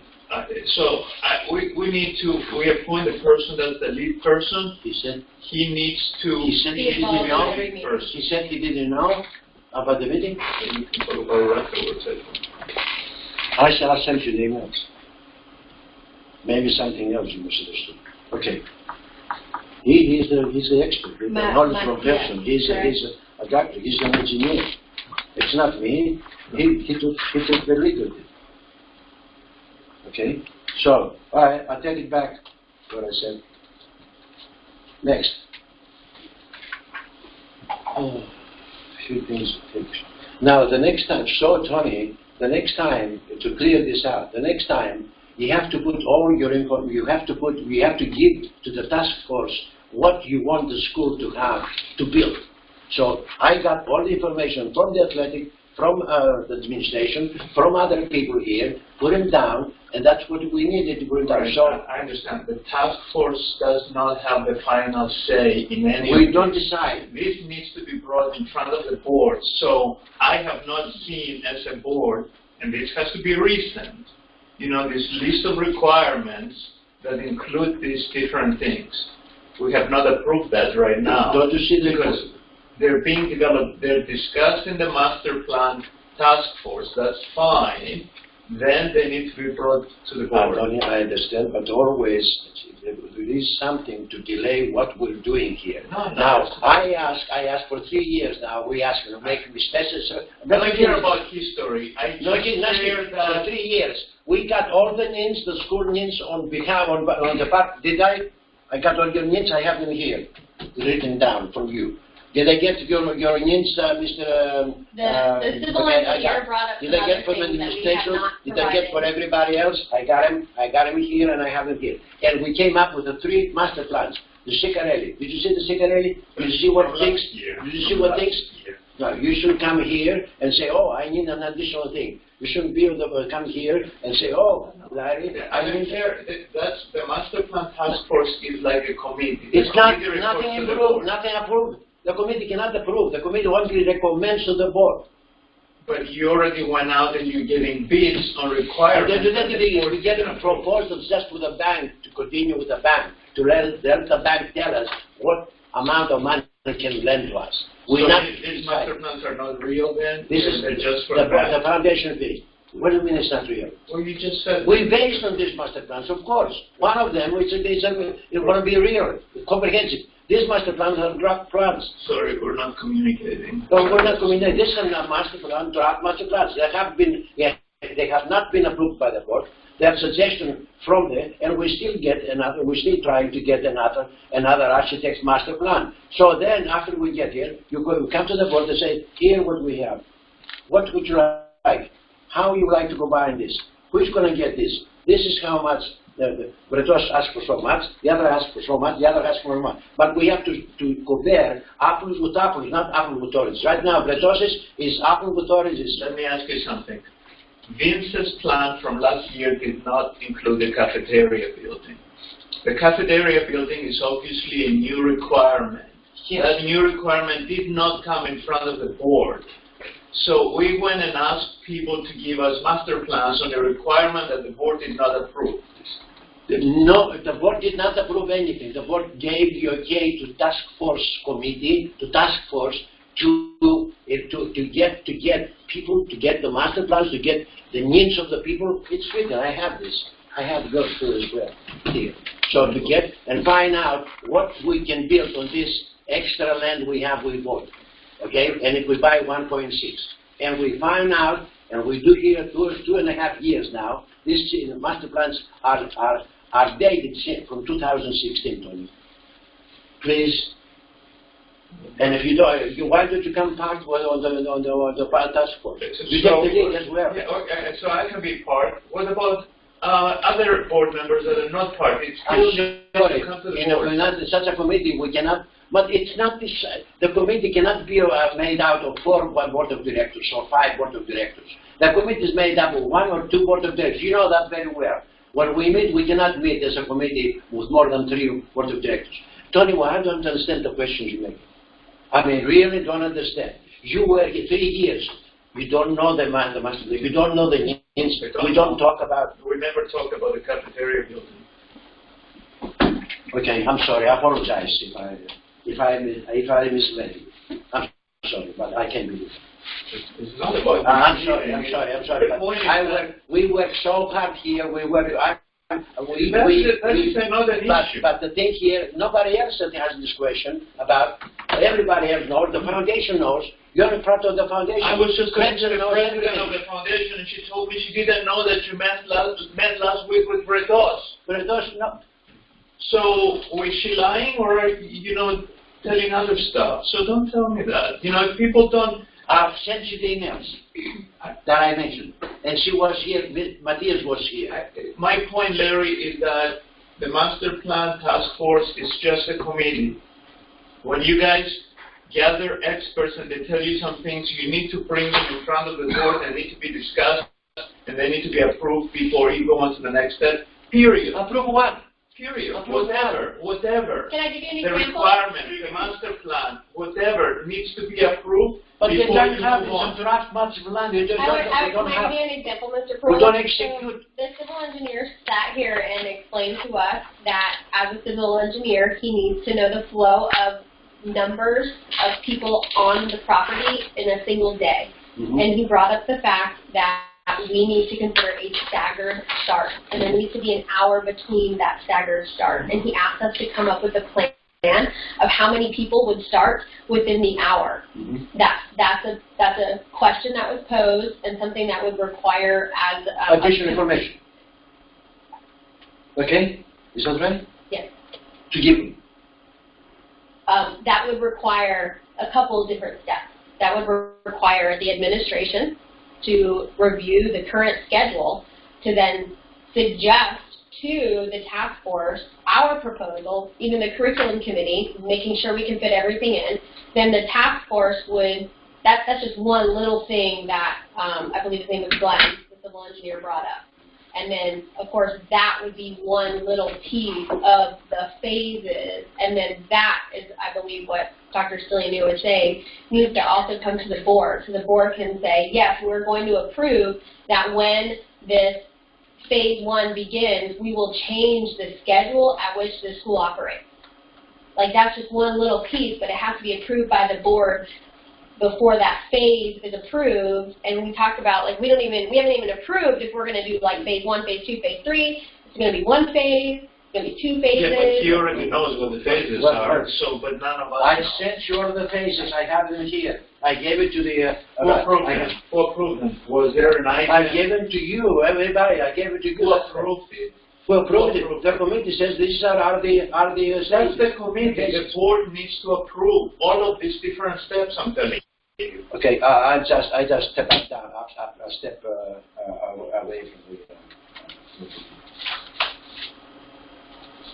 we appoint a person that's the lead person. He said He needs to he said he didn't involved in know. every meeting. first. He said he didn't know about the meeting. You can talk about it afterwards. I'll send you the emails. Maybe something else you misunderstood. Okay. He's the expert. He's a knowledge professional. He's a doctor. He's an engineer. It's not me. He took the lead of it. Okay? So, all right, I'll take it back, what I said. Next. Oh, a few things to fix. Now, the next time, Tony, the next time, to clear this out, the next time, you have to put all your income, you have to give to the task force what you want the school to have, to build. So, I got all the information from the athletic, from the administration, from other people here, put them down, and that's what we needed to put them down. Right. So, I understand. The task force does not have the final say in any we of don't this. decide. This needs to be brought in front of the board. So I have not seen as a board, and this has to be recent, this list of requirements that include these different things. we have not approved that right now. Don't you see the Because they're being developed, they're discussed in the master plan task force, that's fine. Then they need to be brought to the board. Antonio, I understand, but always there is something to delay what we're doing here. No, Now, I asked for 3 years now, we asked to make mistakes. I don't care about history. I No, just it's nothing. care For that 3 years. We got all the names, the school names on behalf, on the part. Did I got all your names, I have them here, written down from you. Did I get your names, Mr. The civil engineer brought up Did some I get other for the things that we have administration? not Did I get for provided. everybody else? I got them here and I have them here. And we came up with the 3 master plans. The Socrates. Did you see the Socrates? Did you see what From things? last year. Did you see what things? Year. No, you should come here and say, oh, I need an additional thing. You shouldn't be able to come here and say, oh, Larry, I don't care. That's the master plan task force is like a committee. It's The not, committee reports nothing to the approved, board. nothing approved. The committee cannot approve. The committee only recommends to the board. But you already went out and you're getting bids on And requirements. then that the board we get can a approve. proposal just with the bank, to continue with the bank, to let the bank tell us what amount of money they can lend to us. So We not these master plans are not real then? This is They're just for the that? foundation fee. What do you mean it's not real? Well, you just said. We based on these master plans, of course. One of them, which is it want to be real, comprehensive. These master plans are draft plans. Sorry, we're not communicating. So we're not communicating. This is a master plan, draft master plans. They have not been approved by the board. They have suggestions from there, and we still trying to get another architect's master plan. So then, after we get here, you come to the board and say, here what we have. What would you like? How you like to combine this? Who's going to get this? This is how much. The Bretos asked for so much, the other asked for so much, the other asked for so much. But we have to compare apples with apples, not apples with oranges. Right now, Bretos is apple with oranges. Let me ask you something. Vince's plan from last year did not include the cafeteria building. The cafeteria building is obviously a new requirement. Yes. That new requirement did not come in front of the board. So we went and asked people to give us master plans on the requirement that the board did not approve. No, the board did not approve anything. The board gave the okay to task force committee, to task force to get people, to get the master plans, to get the needs of the people. It's written. I have this. I have to go through as well here. So to get and find out what we can build on this extra land we have with board. Okay, and if we buy 1.6, and we find out, and we do here 2.5 years now, these master plans are dated from 2016, Tony. Please. And if you don't, why don't you come part on the task force? You get the link as well. Yeah, okay, so I can be part. What about other board members that are not part? It's still Sorry, to come to the in board. such a committee, we cannot. But it's not this. The committee cannot be made out of 4 board of directors or 5 board of directors. The committee is made up of 1 or 2 board of directors. You know that very well. When we meet, we cannot meet as a committee with more than 3 board of directors. Tony, well, I don't understand the questions you make. I mean, really don't understand. You were here 3 years. You don't know the master. You don't know the needs. We don't talk about. We never talked about the cafeteria building. Okay, I'm sorry. I apologize if I misled you. I'm sorry, but I can't believe it. It's not about. I'm sorry. The But point is we work so hard here. That's another issue. But the thing here, nobody else has this question about. Everybody else knows. The foundation knows. You're in front of the foundation. I was just talking to the knows president everything. of the foundation, and she told me she didn't know that you met last week with Bretos. But it does not. So was she lying, or telling other stuff? So don't tell me that. If people don't. I've sent you the emails that I mentioned, and she was here. Matthias was here. My point, Larry, is that the master plan task force is just a committee. When you guys gather experts and they tell you some things, you need to bring them in front of the board and need to be discussed, and they need to be approved before you go on to the next step. Period. Approve what? period, Okay. whatever. Can I give you The an example? requirement, the master plan, whatever needs to be approved But they before don't you have move this on. draft master plan, they don't Can I have. give you an example, Mr. We Pearl? don't execute. The civil engineer sat here and explained to us that as a civil engineer, he needs to know the flow of numbers of people on the property in a single day. And he brought up the fact that we need to consider a staggered start, and there needs to be an hour between that staggered start. And he asked us to come up with a plan of how many people would start within the hour. That's a question that was posed and something that would require as Additional information. Okay, is that right? Yes. To give them. That would require a couple of different steps. That would require the administration to review the current schedule, to then suggest to the task force our proposal, even the curriculum committee, making sure we can fit everything in. Then the task force would, that's just one little thing that I believe his name was Glenn, the civil engineer, brought up. And then, of course, that would be one little piece of the phases. And then that is, I believe, what Dr. Stilianu was saying, needs to also come to the board. So the board can say, yes, we're going to approve that when this phase 1 begins, we will change the schedule at which the school operates. Like, that's just one little piece, but it has to be approved by the board before that phase is approved. And we talked about, like, we haven't even approved if we're going to do, like, phase 1, phase 2, phase 3. It's going to be one phase, it's going to be 2 phases. Yeah, but he already knows what the phases are, so, but none of us I know. sent you all the phases, I have them here. I gave it to the, Who approved them? Who approved them? Was there an item? I gave them to you, everybody, I gave it to you. Who approved it? Who approved it? The committee says this is are the That's the committee. The board needs to approve all of these different steps, I'm telling you. Okay, I just step down, a step away from the.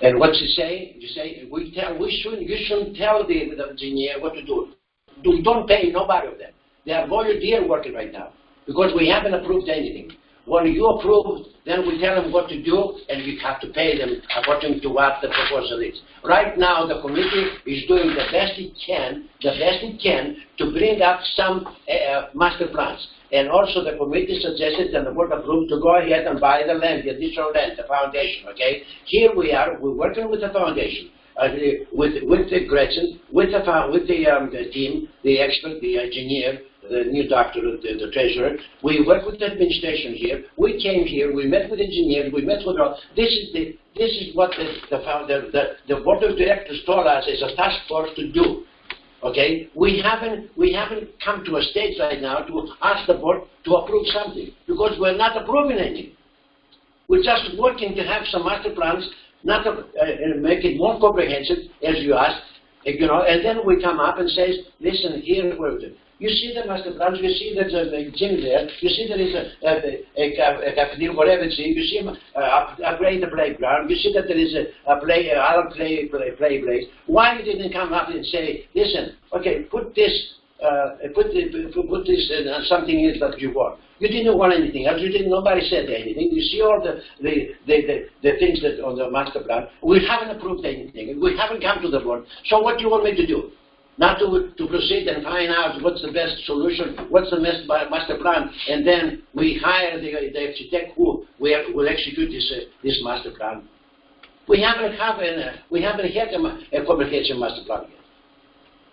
And what you say? You say you shouldn't tell the engineer what to do. Don't pay nobody of them. They are volunteer working right now because we haven't approved anything. When you approve, then we tell them what to do, and we have to pay them according to what the proposal is. Right now, the committee is doing the best it can to bring up some master plans. And also, the committee suggested and the board approved to go ahead and buy the land, the additional land, the foundation. Okay, here we are. We're working with the foundation. With the Gretchen, with the team, the expert, the engineer, the new doctor, the treasurer. We work with the administration here. We came here. We met with engineers. We met with all. This is what the board of directors told us is a task force to do. Okay, we haven't come to a stage right now to ask the board to approve something because we're not approving anything. We're just working to have some master plans. Not to make it more comprehensive, as you asked, and then we come up and say, listen, here, you see the master plans, you see there's a gym there, you see there is a cafeteria, whatever it's in, you see upgrade the playground, you see that there is other play place. Why you didn't come up and say, listen, okay, put this something in that you want. You didn't want anything else. Nobody said anything. You see all the things that on the master plan. We haven't approved anything. We haven't come to the board. So what do you want me to do? Not to proceed and find out what's the best solution, what's the best master plan, and then we hire the architect who will execute this master plan. We haven't had a comprehensive master plan yet.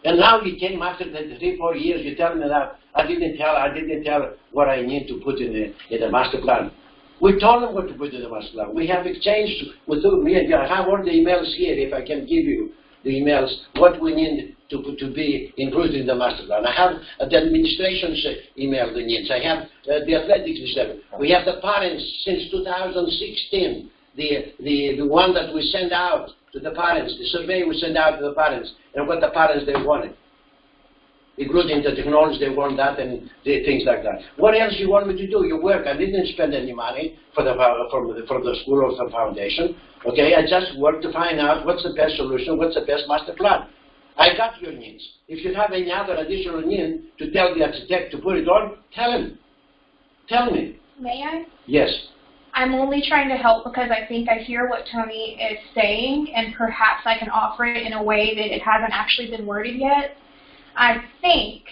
And now you came after the 3-4 years, you tell me that I didn't tell what I need to put in the master plan. We told them what to put in the master plan. We have exchanged with me and I have all the emails here, if I can give you the emails, what we need to be included in the master plan. I have the administration's email the needs. I have the athletics system. We have the parents since 2016, the one that we send out to the parents, the survey we send out to the parents, and what the parents they wanted, including the technology they want that and things like that. What else you want me to do? You work. I didn't spend any money from the school or the foundation. Okay, I just work to find out what's the best solution, what's the best master plan. I got your needs. If you have any other additional need to tell the architect to put it on, tell him. Tell me. May I? Yes. I'm only trying to help because I think I hear what Tony is saying, and perhaps I can offer it in a way that it hasn't actually been worded yet. I think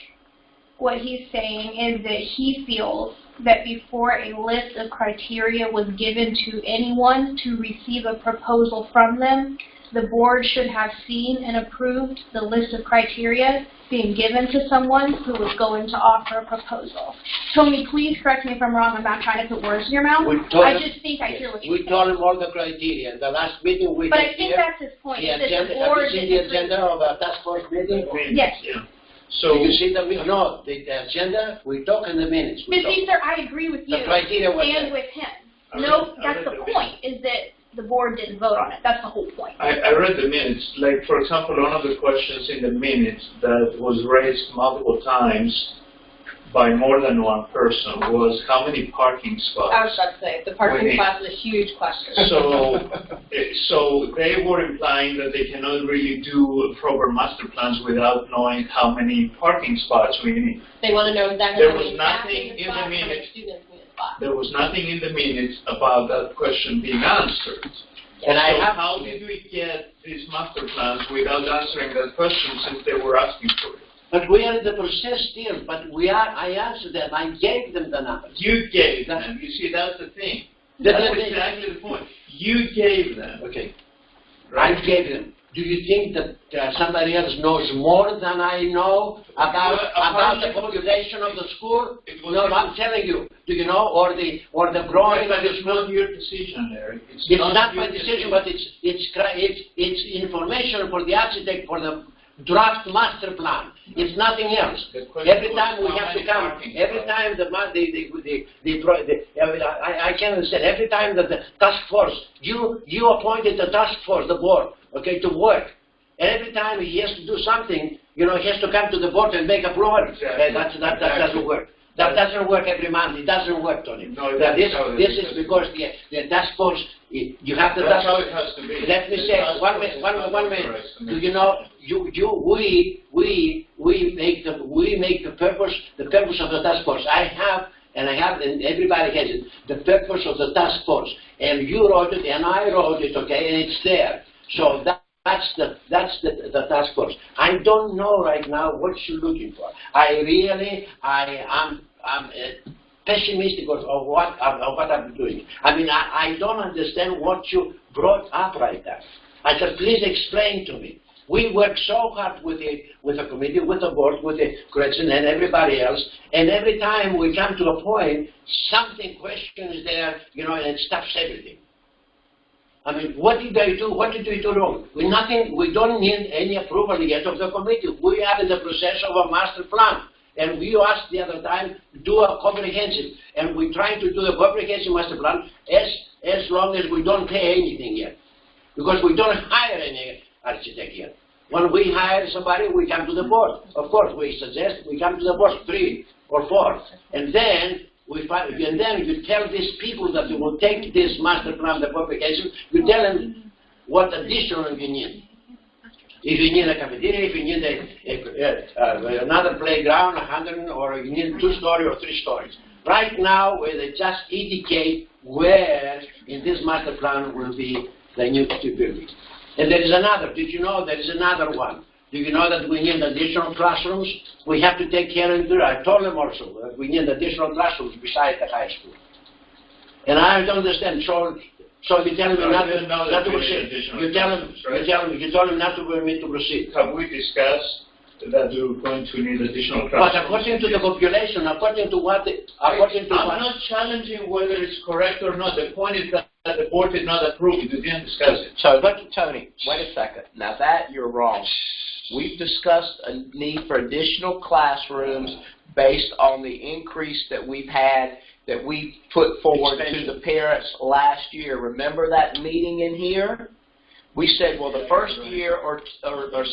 what he's saying is that he feels that before a list of criteria was given to anyone to receive a proposal from them, the board should have seen and approved the list of criteria being given to someone who was going to offer a proposal. Tony, please correct me if I'm wrong. I'm not trying to put words in your mouth. I just think I hear what you're saying. We told him all the criteria. The last meeting we But had I think here, that's his point. the Is that agenda, the have board you seen the didn't agenda of the task force meeting? Yes. Yeah. So So, you see that no, the agenda, we talk in the minutes. We But see, sir, I agree with you The criteria was and there. with him. I No, read that's the the point, is that the board didn't vote on it. That's the whole point. I read the minutes, like, for example, one of the questions in the minutes that was raised multiple times by more than one person was how many parking spots? I was about to say, the We parking need- spot is a huge question. So they were implying that they cannot really do proper master plans without knowing how many parking spots we need. They want to know exactly There how was many staff nothing in in the the spot, how many minutes. students in the spot. There was nothing in the minutes about that question being answered. And I So have, how did we get these master plans without answering that question since they were asking for it? but we are in the process still, but I answered them, I gave them the numbers. You gave them. You see, that's the thing. The- That's the- exactly the point. You gave them. Okay, Right? I gave them. Do you think that somebody else knows more than I know about the population of the school? It was No, I'm telling you. Do you know, or the growing of the It's school? not your decision, Eric. It's not your my decision, but it's information for the architect for the draft master plan. It's nothing else. The question Every was time we how have to many come, parking every spots? time I can understand, every time that the task force, you appointed the task force, the board, okay, to work. And every time he has to do something, he has to come to the board and make approval. Exactly. That doesn't work. That doesn't work every month. It doesn't work, Tony. No, That that's how it this is. is because the task force, you have the That's task how force. it has to be. Let me The say, task one force is minute, not one minute. authorized to Do make you know, we make the purpose of the task force. I have, and everybody has it, the purpose of the task force. And you wrote it, and I wrote it, okay, and it's there. So that's the task force. I don't know right now what you're looking for. I'm pessimistic of what I'm doing. I mean, I don't understand what you brought up right now. I said, please explain to me. We work so hard with the committee, with the board, with the Gretchen and everybody else, and every time we come to a point, something question is there, and it stops everything. I mean, what did I do? What did we do wrong? We don't need any approval yet of the committee. We are in the process of a master plan. And we asked the other time, do a comprehensive. And we're trying to do the comprehensive master plan as long as we don't pay anything yet. Because we don't hire any architect yet. When we hire somebody, we come to the board. Of course, we suggest we come to the board 3 or 4. And then you tell these people that you will take this master plan, the publication, you tell them what additional you need. If you need a cafeteria, if you need another playground, or you need 2-story or 3 stories. Right now, they just indicate where in this master plan will be the new building. And there is another. Did you know there is another one? Do you know that we need additional classrooms? We have to take care of it. I told them also that we need additional classrooms besides the high school. And I don't understand. So you tell me not to proceed. You told him not to permit to proceed. Have we discussed that you're going to need additional But classrooms? according to the population, according to what? I'm not challenging whether it's correct or not. The point is that the board did not approve it. We didn't discuss it. So, Tony, wait a second. Now that you're wrong. We've discussed a need for additional classrooms based on the increase that we've had, that we put forward to the parents last year. Remember that meeting in here? We said, well, the first year or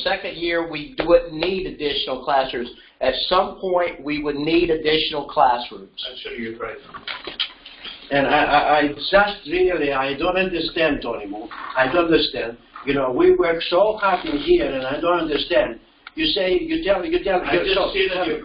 second year, we wouldn't need additional classrooms. At some point, we would need additional classrooms. Actually, you're right. And I don't understand, Tony Moore. I don't understand. We work so hard in here, and I don't understand. You tell. I just see that you're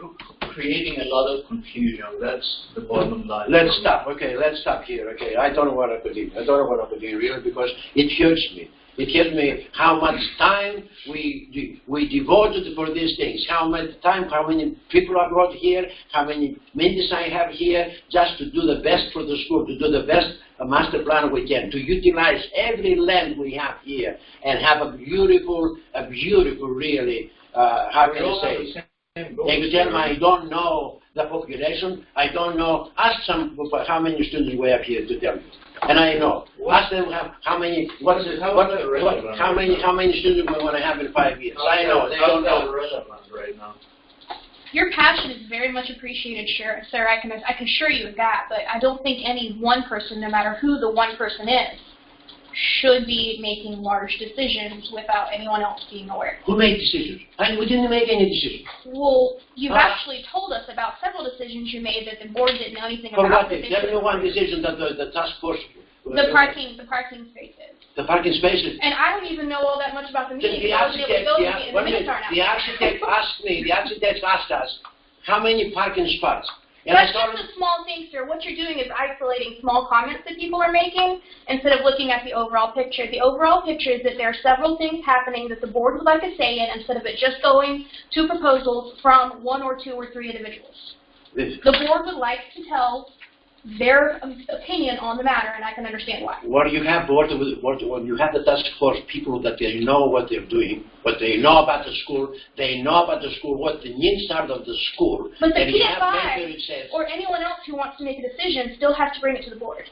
creating a lot of confusion. That's the bottom line. Let's stop, okay, let's stop here, okay. I don't know what I put in. I don't know what I put in really because it hurts me. It hurts me how much time we devoted for these things, how much time, how many people I brought here, how many minutes I have here, just to do the best for the school, to do the best master plan we can, to utilize every land we have here and have a beautiful really, how can I say? And you tell me I don't know the population, I don't know, ask some how many students we have here to tell me. And I know. Ask them how many how many students we want to have in 5 years. I know, they don't know. Right now. Your passion is very much appreciated, sir. I can assure you of that. But I don't think any one person, no matter who the one person is, should be making large decisions without anyone else being aware. Who made decisions? We didn't make any decisions. Well, you've actually told us about several decisions you made that the board didn't know anything For about. what? Tell me one decision that the task force. The parking spaces. The parking spaces. And I don't even know all that much about the meeting. The I wasn't able to go to the meeting. The minutes aren't out. The architect asked us how many parking spots. And That's just a small thing, sir. What you're doing is isolating small comments that people are making instead of looking at the overall picture. The overall picture is that there are several things happening that the board would like to say in instead of it just going to proposals from 1 or 2 or 3 individuals. The board would like to tell their opinion on the matter, and I can understand why. What you have, when you have the task force people that they know what they're doing, what they know about the school, what the needs are of the school. But the and PFI or anyone else who wants to make a decision still has to bring it to the board.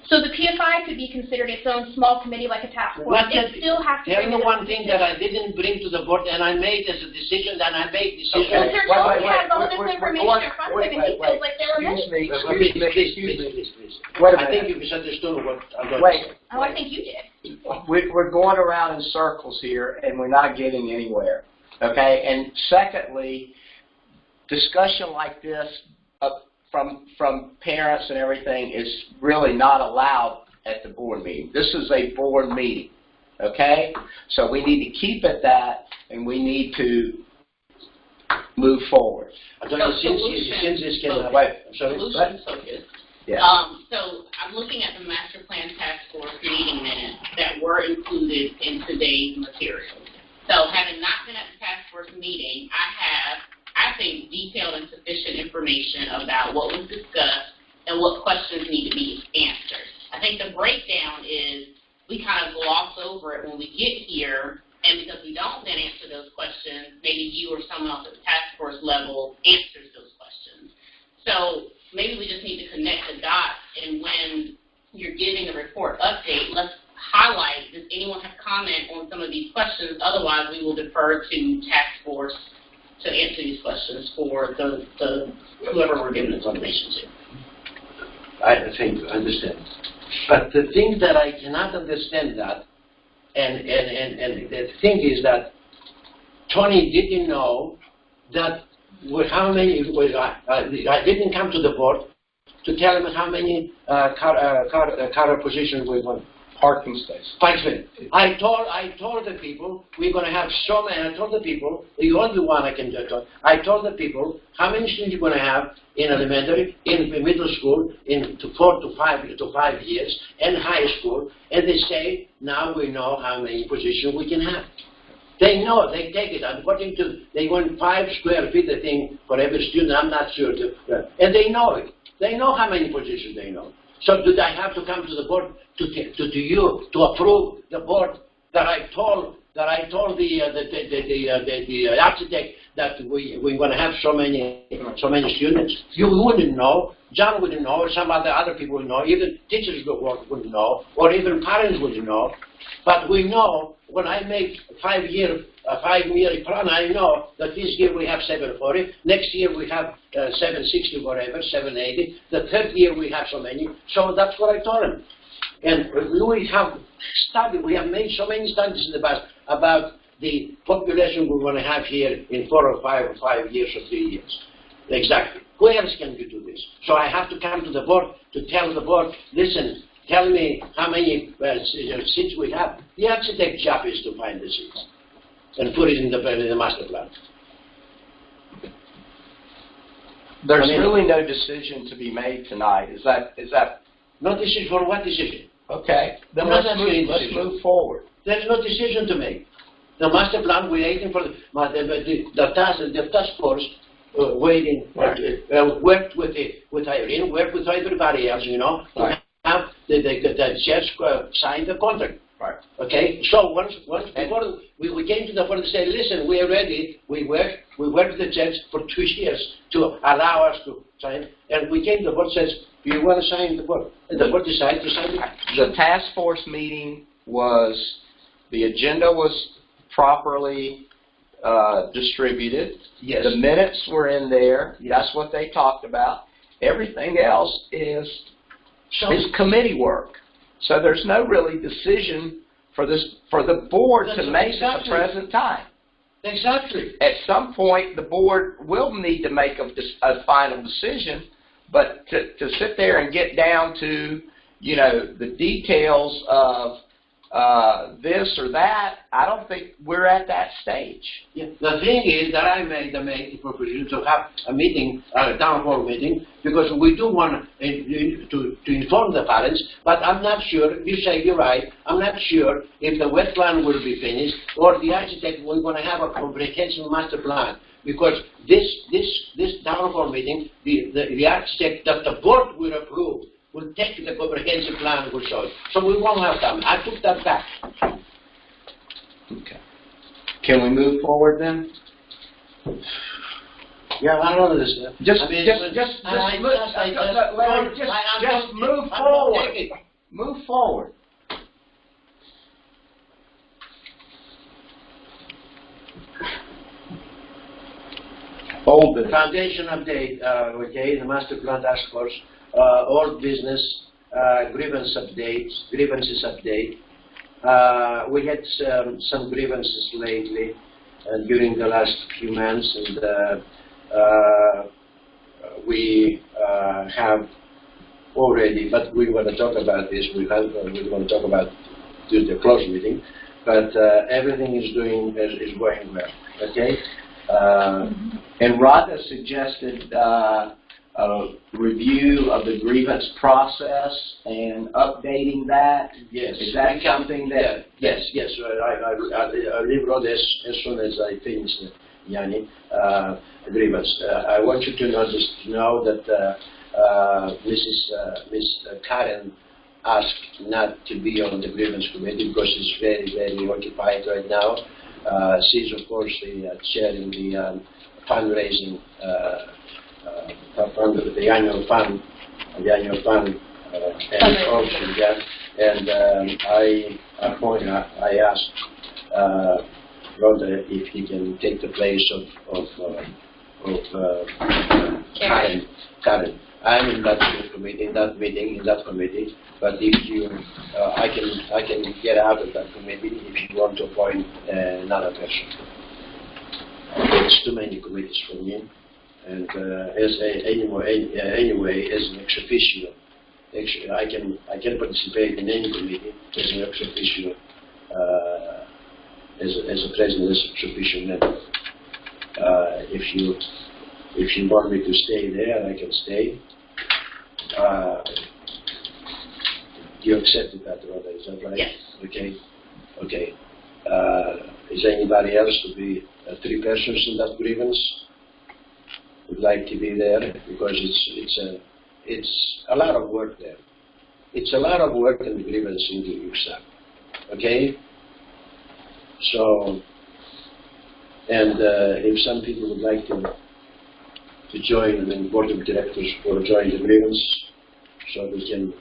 So the PFI could be considered its own small committee like a task force. It still has to tell bring me it one thing that I didn't bring to the board and I made as a decision, and I made decisions. But Sir Tony has all this information in front of him and he feels like they were missing. Please. Wait a I think minute. you misunderstood what I'm going to Wait. say. Oh, I think you did. We're going around in circles here, and we're not getting anywhere, okay? And secondly, discussion like this from parents and everything is really not allowed at the board meeting. This is a board meeting, okay? So we need to keep it that, and we need to move forward. Since this came up, Solution focused. Yeah. So I'm looking at the master plan task force meeting minutes that were included in today's materials. So having not been at the task force meeting, I have, I think, detailed and sufficient information about what was discussed and what questions need to be answered. I think the breakdown is we kind of gloss over it when we get here, and because we don't then answer those questions, maybe you or someone else at the task force level answers those questions. So maybe we just need to connect the dots, and when you're giving the report update, let's highlight, does anyone have comment on some of these questions? Otherwise, we will defer to task force to answer these questions for the whoever we're giving this information to. I think I understand. But the thing that I cannot understand that, and the thing is that Tony didn't know that how many, I didn't come to the board to tell him how many car positions we want. Parking space. I told the people we're going to have so many. I told the people, the only one I can talk. I told the people how many students you're going to have in elementary, in middle school, in 4 to 5 years, and high school. And they say now we know how many positions we can have. They know. They take it according to. They want 5 square feet, I think, for every student. I'm not sure. And they know it. They know how many positions they know. So do I have to come to the board to you to approve the board that I told the architect that we're going to have so many students? You wouldn't know. John wouldn't know. Or some other people would know. Even teachers wouldn't know, or even parents wouldn't know. But we know when I make a 5-year plan, I know that this year we have 740, next year we have 760, whatever, 780. The third year we have so many. So that's what I told him. And we have studied, we have made so many studies in the past about the population we want to have here in 4 or 5 years or 3 years. Exactly. Who else can do this? So I have to come to the board to tell the board, listen, tell me how many seats we have. The architect's job is to find the seats and put it in the master plan. There's I mean, really no decision to be made tonight. Is that, no decision for what decision? okay? Then I'm not let's asking move, let's decision. move forward. There's no decision to make. The master plan, we're waiting for the task force, waiting, worked with Irene, worked with everybody else, you know, to Right. have the chefs sign the contract. Right. Okay, so once before we came to the board and said, listen, we are ready. We worked with the judge for 2 years to allow us to sign, and we came to the board and says, do you want to sign the board? And the board decided to sign it. The task force meeting the agenda was properly distributed. Yes. The minutes were in there. That's what they talked about. Everything else is committee work. So there's no really decision for the board to make at the present time. Exactly. At some point, the board will need to make a final decision, but to sit there and get down to, you know, the details of this or that, I don't think we're at that stage. Yeah. The thing is that I made the proposition to have a meeting, a town hall meeting, because we do want to inform the parents, but I'm not sure, you say you're right, I'm not sure if the wet plan will be finished or the architect will going to have a comprehensive master plan. Because this town hall meeting, the architect that the board will approve will take the comprehensive plan will show it. So we won't have time. I took that back. Okay. Can we move forward then? Yeah, I don't understand. Just move forward. Move forward. Old business. Foundation update, okay, the master plan task force, old business, grievances update. We had some grievances lately during the last few months, and we have already, but we want to talk about this, we want to talk about during the closed meeting, but everything is going well, okay? And Rhonda suggested a review of the grievance process and updating that. Yes. Is that something that? Yes. I wrote as soon as I finished, Yanni, grievance. I want you to know that Miss Karen asked not to be on the grievance committee because she's very, very occupied right now. She's, of course, chairing the fundraising, the annual fund, and also, and I asked Rhoda if he can take the place of Karen. I'm in that committee, in that committee. But if you, I can get out of that committee if you want to appoint another person. It's too many committees for me, and anyway, as an ex officio, I can participate in any committee as an ex officio, as a president, as ex officio member. If you want me to stay there, I can stay. You accepted that, Rhoda, is that right? Yes. Okay. Is anybody else to be 3 persons in that grievance? Would like to be there because it's a lot of work there. It's a lot of work in the grievance in the UXAP. Okay. So, and if some people would like to join the board of directors or join the grievance, so we can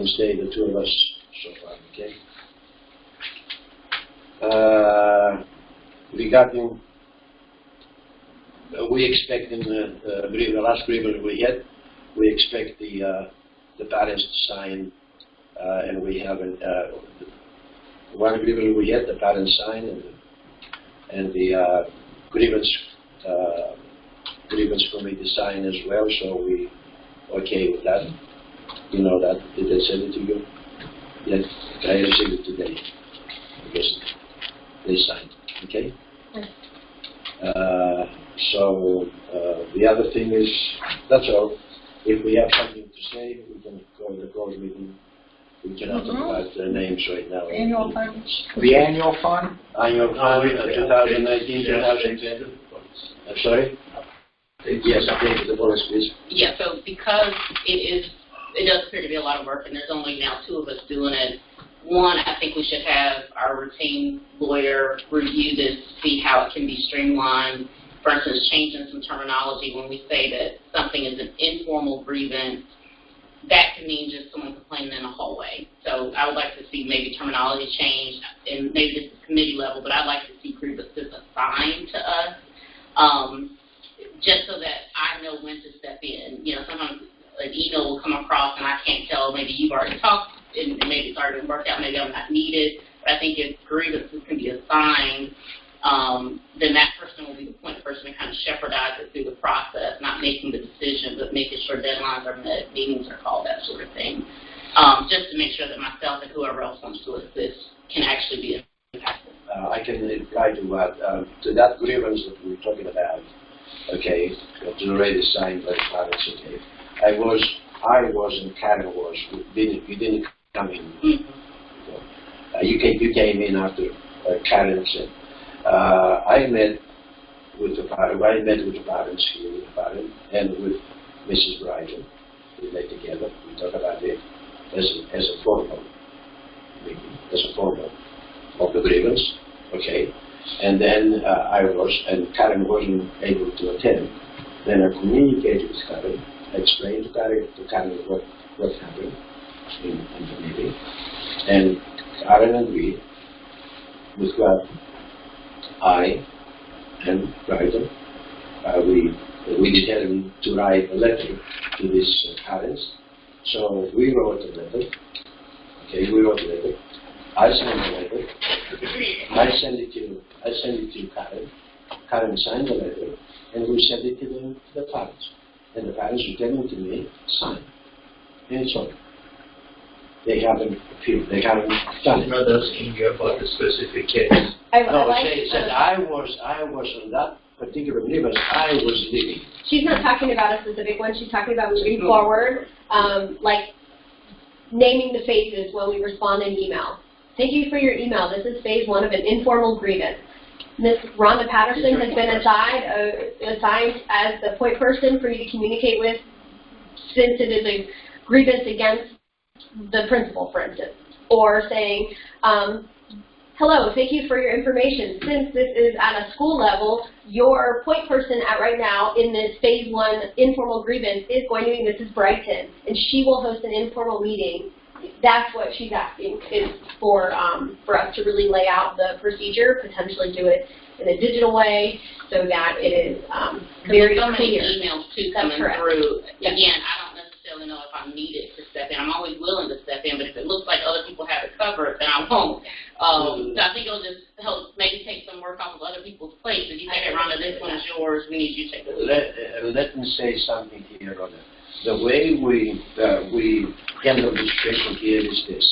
stay the 2 of us so far, okay? Regarding, we expect in the last grievance we had, we expect the parents to sign, and we have one grievance we had, the parents sign, and the grievance committee sign as well, so we okay with that. You know that. Did I send it to you? Yes, I received it today. I guess they signed. Okay. So the other thing is, that's all. If we have something to say, we can go to the closed meeting. We cannot talk about the names right now. Annual fund. The annual fund? Annual fund, 2019, 2020. I'm sorry? Yes, update the bonus, please. Yeah, so because it does appear to be a lot of work, and there's only now 2 of us doing it. One, I think we should have our routine lawyer review this, see how it can be streamlined. For instance, changing some terminology when we say that something is an informal grievance, that can mean just someone complaining in a hallway. So I would like to see maybe terminology change, and maybe this is committee level, but I'd like to see grievances assigned to us, just so that I know when to step in. You know, sometimes an email will come across and I can't tell, maybe you've already talked, and maybe it's already been worked out, maybe I'm not needed. But I think if grievances can be assigned, then that person will be the point person to kind of shepherdize it through the process, not making the decision, but making sure deadlines are met, meetings are called, that sort of thing. Just to make sure that myself and whoever else wants to assist can actually be impactful. I can reply to that grievance that we're talking about. Okay, it's already signed by the parents. Okay, I was, and Karen was. You didn't come in. Mm-hmm. You came in after Karen said. I met with the parents here, with the parent, and with Mrs. Bryden. We met together. We talked about it as a formal meeting, as a formal of the grievance. Okay, and then I was, and Karen wasn't able to attend. Then I communicated with Karen, explained to Karen what happened in the meeting, and Karen agreed with what I and Bryden, we determined to write a letter to these parents. So we wrote a letter. Okay, we wrote a letter. I signed the letter. I sent it to Karen. Karen signed the letter, and we sent it to the parents. And the parents returned to me, signed. And it's all. They haven't appealed. They haven't done it. Not asking you about the specific case. No, she said I was on that particular grievance. I was leaving. She's not talking about a specific one. She's talking about moving forward, like naming the phases when we respond in email. Thank you for your email. This is phase 1 of an informal grievance. Ms. Rhonda Patterson has been assigned as the point person for you to communicate with, since it is a grievance against the principal, for instance, or saying, hello, thank you for your information. Since this is at a school level, your point person at right now in this phase 1 informal grievance is going to be Mrs. Brighton, and she will host an informal meeting. That's what she's asking, is for us to really lay out the procedure, potentially do it in a digital way, so that it is very so many clear. emails too coming through. Again, I don't necessarily know if I'm needed to step in. I'm always willing to step in, but if it looks like other people have it covered, then I won't. So I think it'll just help maybe take some work off of other people's plates. If you take it, Rhonda, this one's yours, we need you to take it. Let me say something here, Rhonda. The way we handle the situation here is this: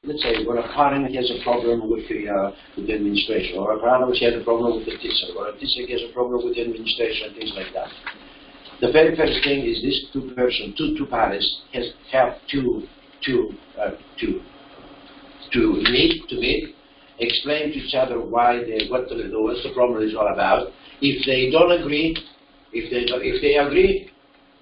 let's say when a parent has a problem with the administration, or a parent has a problem with the teacher, or a teacher has a problem with the administration, things like that. The very first thing is this two parents have to meet, explain to each other why what the problem is all about. If they don't agree, if they agree,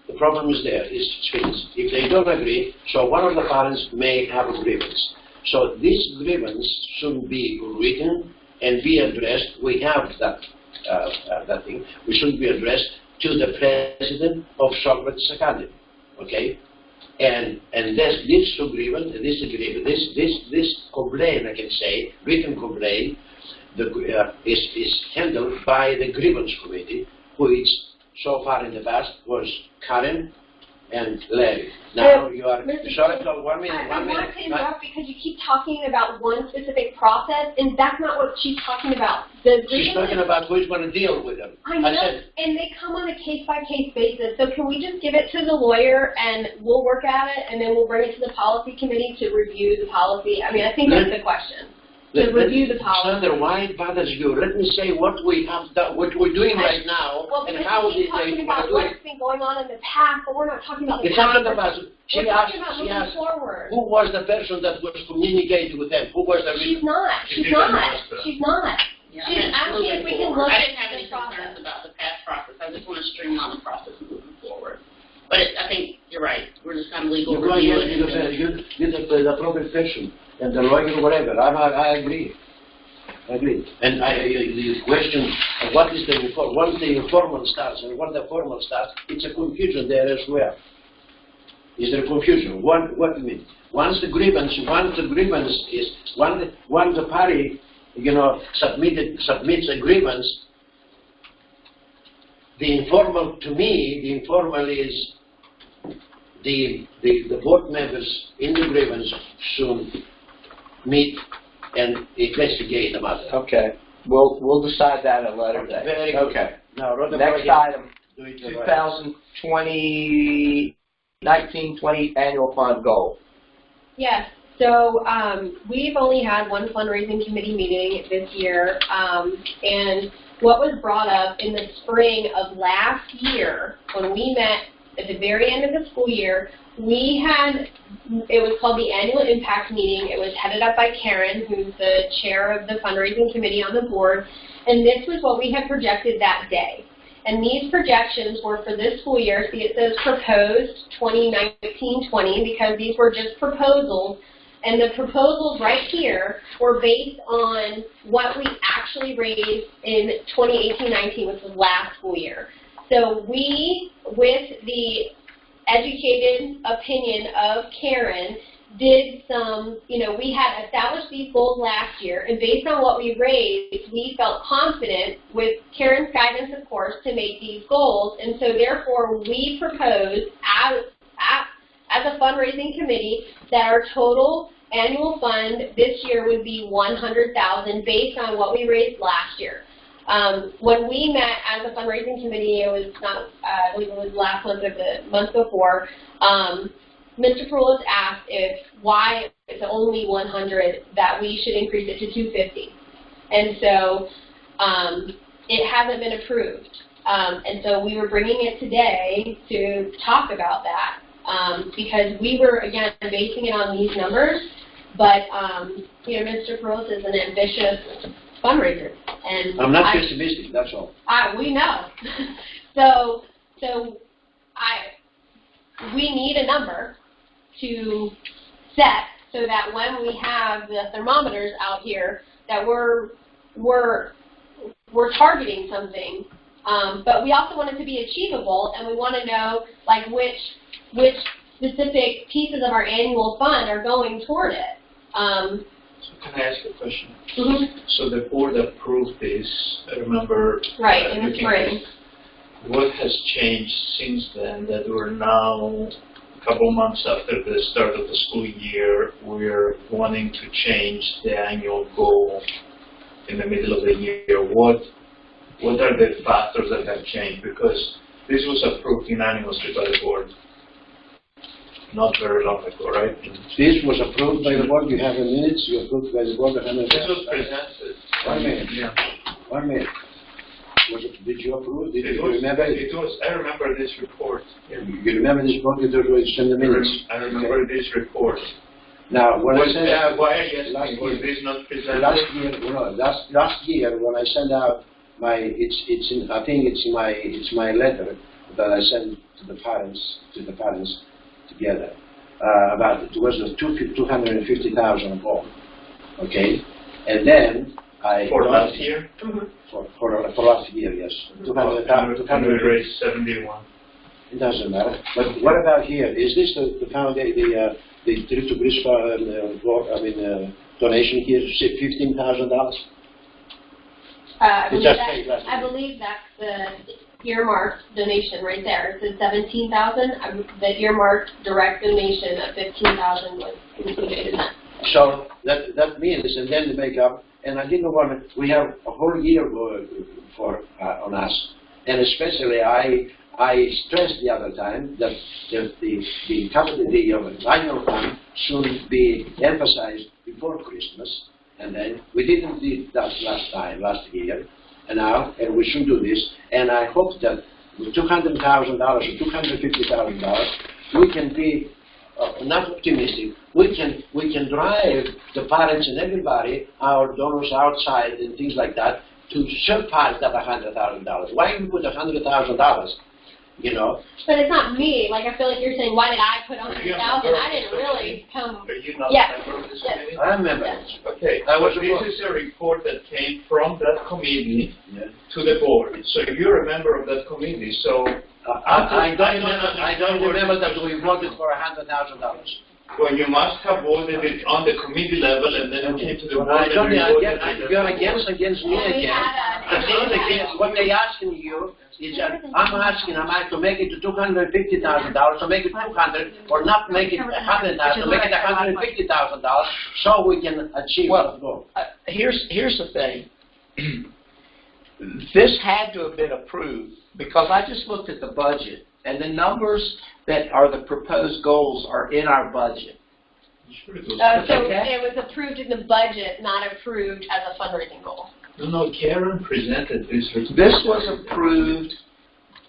the problem is there, it's finished. If they don't agree, so one of the parents may have a grievance. So this grievance should be written and be addressed. We have that thing. We should be addressed to the president of Socrates Academy, okay? And this complaint, I can say, written complaint, is handled by the grievance committee, which so far in the past was Karen and Larry. Now you are sorry. So 1 minute. I want to interrupt because you keep talking about one specific process, and that's not what she's talking about. She's talking about who's going to deal with them. I know, and they come on a case-by-case basis. So can we just give it to the lawyer, and we'll work at it, and then we'll bring it to the policy committee to review the policy? I mean, I think that's the question. to review the policy. Sandra, why it bothers you? Let me say what we have done, what we're doing right now, Well, and because how we're talking about what's been going on in the past, but we're not talking about the It's past. not about, We're talking about moving forward. who was the person that was communicating with them? Who was the She's not. She's not. She's not. Yeah, She's asking if we can moving look forward. I at didn't have the any process. concerns about the past process. I just want to streamline the process moving forward. But I think you're right. We're just kind of legal You're review. the appropriate person, and the lawyer, whatever. I agree. I agree. And the question, what is the once the informal starts and when the formal starts, it's a confusion there as well. Is there confusion? What do you mean? Once the grievance is, once the party, submits a grievance, the informal, to me, the informal is the board members in the grievance should meet and investigate the matter. Okay, we'll decide that at a later date. Very good. Okay. Now, Next item, do it 2020, 19-20 annual fund goal. Yes. So we've only had one fundraising committee meeting this year, and what was brought up in the spring of last year when we met at the very end of the school year, it was called the annual impact meeting. It was headed up by Karen, who's the chair of the fundraising committee on the board, and this was what we had projected that day. And these projections were for this school year. See, it says proposed 2019-20 because these were just proposals. And the proposals right here were based on what we actually raised in 2018-19, which was last school year. So we, with the educated opinion of Karen, did some, we had established these goals last year, and based on what we raised, we felt confident, with Karen's guidance, of course, to make these goals. And so therefore, we proposed as a fundraising committee that our total annual fund this year would be $100,000 based on what we raised last year. When we met as a fundraising committee, it was not, I believe it was last month or the month before, Mr. Perulis asked why it's only 100 that we should increase it to 250. And so it hasn't been approved. And so we were bringing it today to talk about that because we were, again, basing it on these numbers. But, Mr. Perulis is an ambitious fundraiser. And I'm not pessimistic, that's all. We know. We need a number to set so that when we have the thermometers out here, that we're targeting something. But we also want it to be achievable, and we want to know which specific pieces of our annual fund are going toward it. So can I ask a question? Mm-hmm. So the board approved this, I remember. Right, in the spring. What has changed since then that we're now, a couple months after the start of the school year, we're wanting to change the annual goal in the middle of the year? What are the factors that have changed? Because this was approved unanimously by the board not very long ago, right? This was approved by the board. You have the minutes. You approved by the board. This was presented. 1 minute. Yeah. 1 minute. Did you approve? Did you was, remember? It was. I remember this report. Yeah. You remember this board? It was in the minutes. I remember this report. Now, when I sent out why was this not presented? Last year when I sent out my, I think it's my letter that I sent to the parents together. About it was a 250,000 goal. Okay, and then for last year. Mm-hmm. For last year, yes. 200,000. We raised 71. It doesn't matter. But what about here? Is this the foundation, the Trip to Greece donation here? $15,000. I believe that's the earmarked donation right there. It says 17,000. The earmarked direct donation of 15,000 was included in that. So that means, and then the makeup, and I didn't want to. We have a whole year on us, and especially I stressed the other time that the annual fund should be emphasized before Christmas, And then we didn't do that last year, and we should do this. And I hope that with $200,000 or $250,000, we can be not optimistic. We can drive the parents and everybody, our donors outside and things like that, to surpass that $100,000. Why we put $100,000? You know. But it's not me. Like, I feel like you're saying, why did I put 100,000? I didn't really come. Are you not Yes. a member of this committee? I remember. Okay, I was this is a report that came from that committee Yeah. to the board. So you're a member of that committee, so. I don't remember that we voted for $100,000. Well, you must have voted it on the committee level and then it came to the board. I don't and you voted think it. you're against me Yeah, we again. had It's not against what they asking you. Is that I'm asking, am I to make it to $250,000, to make it 200, or not make it 100,000, make it $150,000, so we can achieve Well, the goal. Here's the thing. This had to have been approved because I just looked at the budget, and the numbers that are the proposed goals are in our budget. So Okay. it was approved in the budget, not approved as a fundraising goal. No, Karen presented this. This was approved.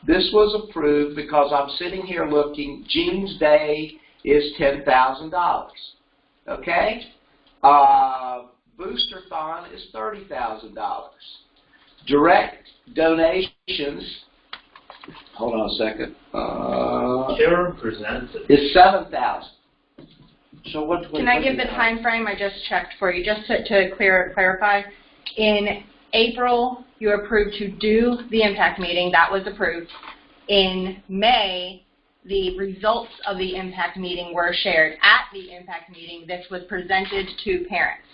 This was approved because I'm sitting here looking. Jean's Day is $10,000. Okay. Booster Fund is $30,000. Direct donations. Hold on a second. Karen presented. Is $7,000. So what? Can I give the time frame? I just checked for you, just to clarify. In April, you approved to do the impact meeting. That was approved. In May, the results of the impact meeting were shared. At the impact meeting, this was presented to parents.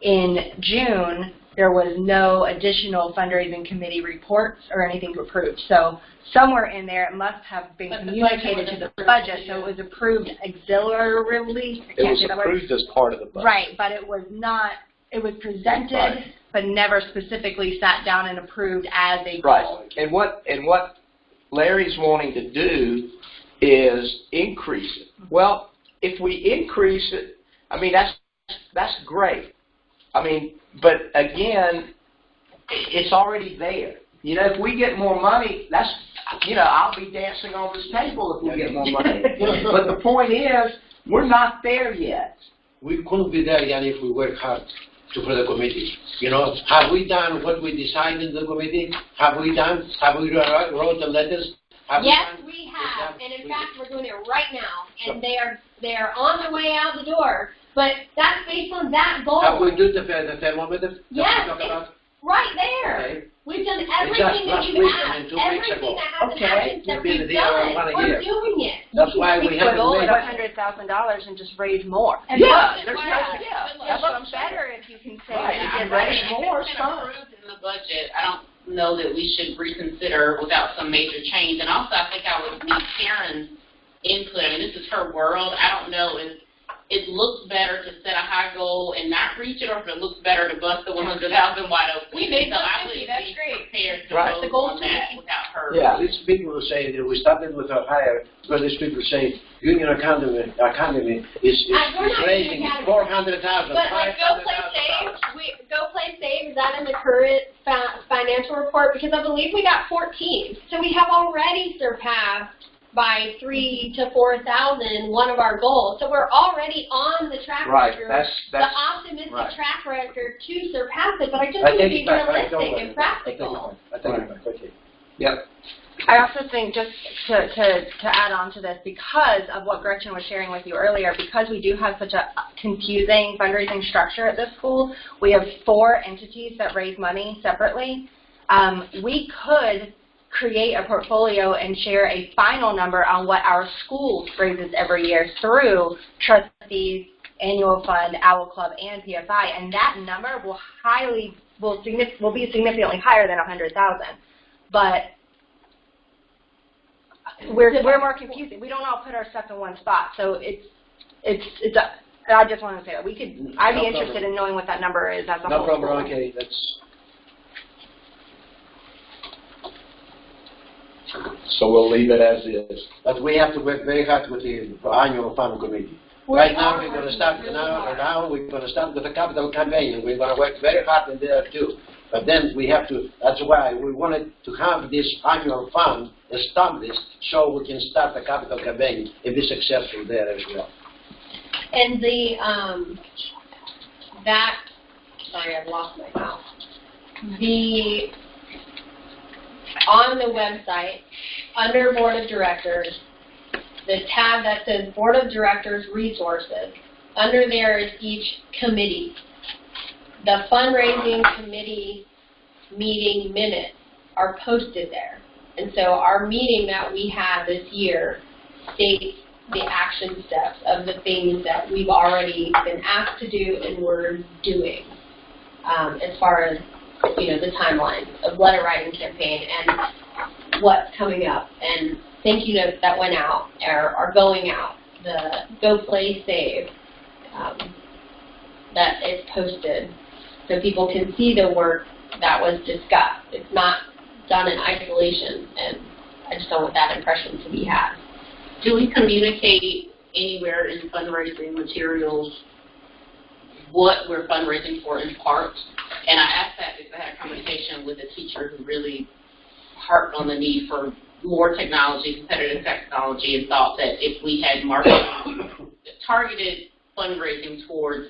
In June, there was no additional fundraising committee reports or anything approved. So somewhere in there, it must have been But the communicated to budget the was budget. approved. So it was approved auxiliarily. I It can't was say that word. approved as part of the budget. Right, but it was not, it was presented, Right. but never specifically sat down and approved as a Right. goal. And what Larry's wanting to do is increase it. Well, if we increase it, I mean, that's great. I mean, but again, it's already there. You know, if we get more money, that's, you know, I'll be dancing on this table if we get more money. But the point is, we're not there yet. We couldn't be there yet if we work hard for the committee. You know, have we done what we decided in the committee? Have we wrote the letters? Yes, we have, and in fact, we're doing it right now, and they are on their way out the door. But that's based on that goal. Have we do the thermometer? Yes, Talk about? right there. Okay. We've done Just everything that last you've week, asked. 2 weeks Everything ago. that hasn't Okay. happened that You've been we've there done, one we're year. doing it. That's why we The haven't goal is made $100,000 and just raise more. And Yeah, that's there's why no, I- yeah, but that's what I'm It's saying. better if you can say Right. you I can agree. raise If more, it's it's been fine. approved in the budget, I don't know that we should reconsider without some major change. And also, I think I would need Karen's input. I mean, this is her world. I don't know if it looks better to set a high goal and not reach it, or if it looks better to bust the 100,000 wide open. We made so I 150, would that's be great. prepared to Right. vote The goal's on that 250. without her. Yeah. These people who say that we started with a higher, because these people say Union Academy is We're not raising Union Academy. 400,000, But like Go Play Save, Go Play Save, is that in the current financial report? Because I believe we got 14. So we have already surpassed by 3,000 to 4,000 one of our goals. So we're already on the track Right, record, that's the optimistic right. track record to surpass it. But I just I need to take be it back. realistic and practical. I take it back. Okay. Yep. I also think, just to add on to this, because of what Gretchen was sharing with you earlier, because we do have such a confusing fundraising structure at this school, we have 4 entities that raise money separately. We could create a portfolio and share a final number on what our school raises every year through trustees, annual fund, Owl Club, and PFI, and that number will be significantly higher than 100,000. But we're more confusing. We don't all put our stuff in one spot, so I just want to say that I'd be interested in knowing what that number is as a No whole problem, school. okay, that's, So we'll leave it as is. but we have to work very hard with the annual fund committee. Right now, we're going to start now we're going to start with the capital campaign, and we're going to work very hard in there too. But then we have to, that's why we wanted to have this annual fund established so we can start the capital campaign and be successful there as well. And sorry, I've lost my mouse. On the website, under Board of Directors, the tab that says Board of Directors Resources, under there is each committee. The fundraising committee meeting minutes are posted there. And so our meeting that we had this year states the action steps of the things that we've already been asked to do and we're doing, as far as, the timeline of letter writing campaign and what's coming up. And thank you notes that went out are going out. The Go Play Save, that is posted so people can see the work that was discussed. It's not done in isolation, and I just don't want that impression to be had. Do we communicate anywhere in fundraising materials what we're fundraising for in part? And I asked that because I had a conversation with a teacher who really harped on the need for more technology, competitive technology, and thought that if we had targeted fundraising towards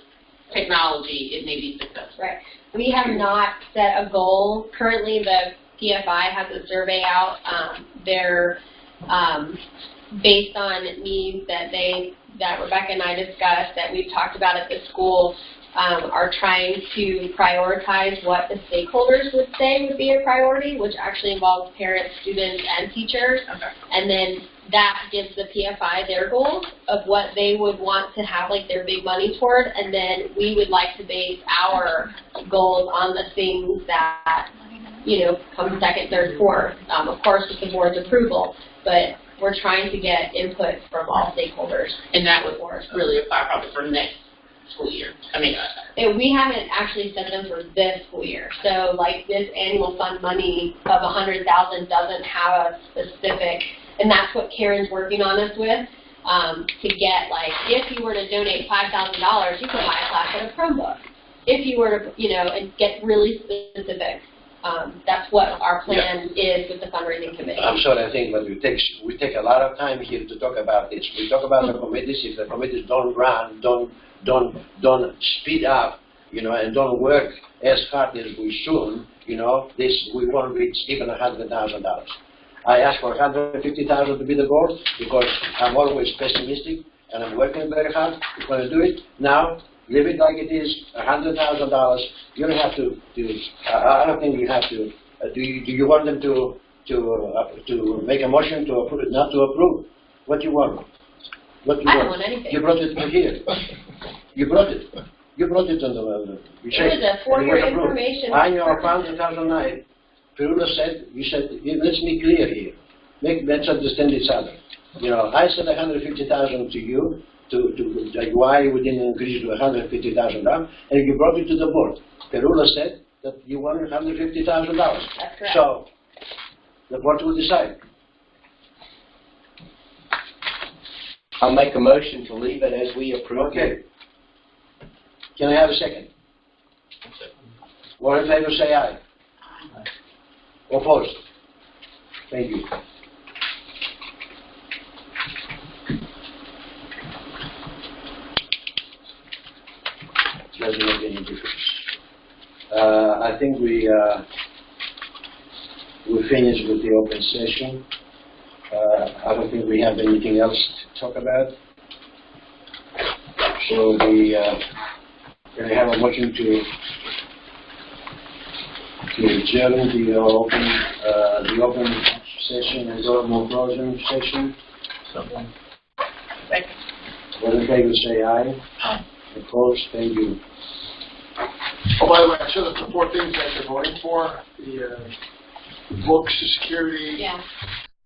technology, it may be successful. Right. We have not set a goal. Currently, the PFI has a survey out. They're based on needs that Rebecca and I discussed, that we've talked about at the school, are trying to prioritize what the stakeholders would say would be a priority, which actually involves parents, students, and teachers. Okay. And then that gives the PFI their goals of what they would want to have like their big money toward, and then we would like to base our goals on the things that, come second, third, fourth, of course with the board's approval, but we're trying to get input from all stakeholders. And that would really apply probably for next school year. We haven't actually set them for this school year. So like this annual fund money of $100,000 doesn't have a specific, and that's what Karen's working on us with, to get like, if you were to donate $5,000, you could buy a class at a Chromebook. If you were to, and get really specific. That's what our plan is with the fundraising committee. I'm sorry, I think we take a lot of time here to talk about this. We talk about the committees. If the committees don't run, don't speed up, and don't work as hard as we should, we won't reach even $100,000. I asked for $150,000 to be the goal because I'm always pessimistic and I'm working very hard. We're going to do it now. Leave it like it is, $100,000. You don't have to. I don't think you have to. Do you want them to make a motion to approve it, not to approve? What do you want? What do you I want? don't want anything. You brought it to here. You brought it. You brought it on the. It was a 4-year information. Annual fund 2009. Perula said. You said. Let's be clear here. Let's understand each other. I said $150,000 to you. Why we didn't increase to $150,000, and you brought it to the board. Perula said that you wanted $150,000. That's correct. So the board will decide. I'll make a motion to leave it as we approve. Okay. Can I have a second? All in favor, say aye. Opposed? Thank you. Doesn't make any difference. I think we finished with the open session. I don't think we have anything else to talk about. So can I have a motion to adjourn the open session and go to more closing session? All in favor, say aye. Aye. Opposed? Thank you. Oh, by the way, I showed the 4 things that you're voting for, the books, the security. Yeah.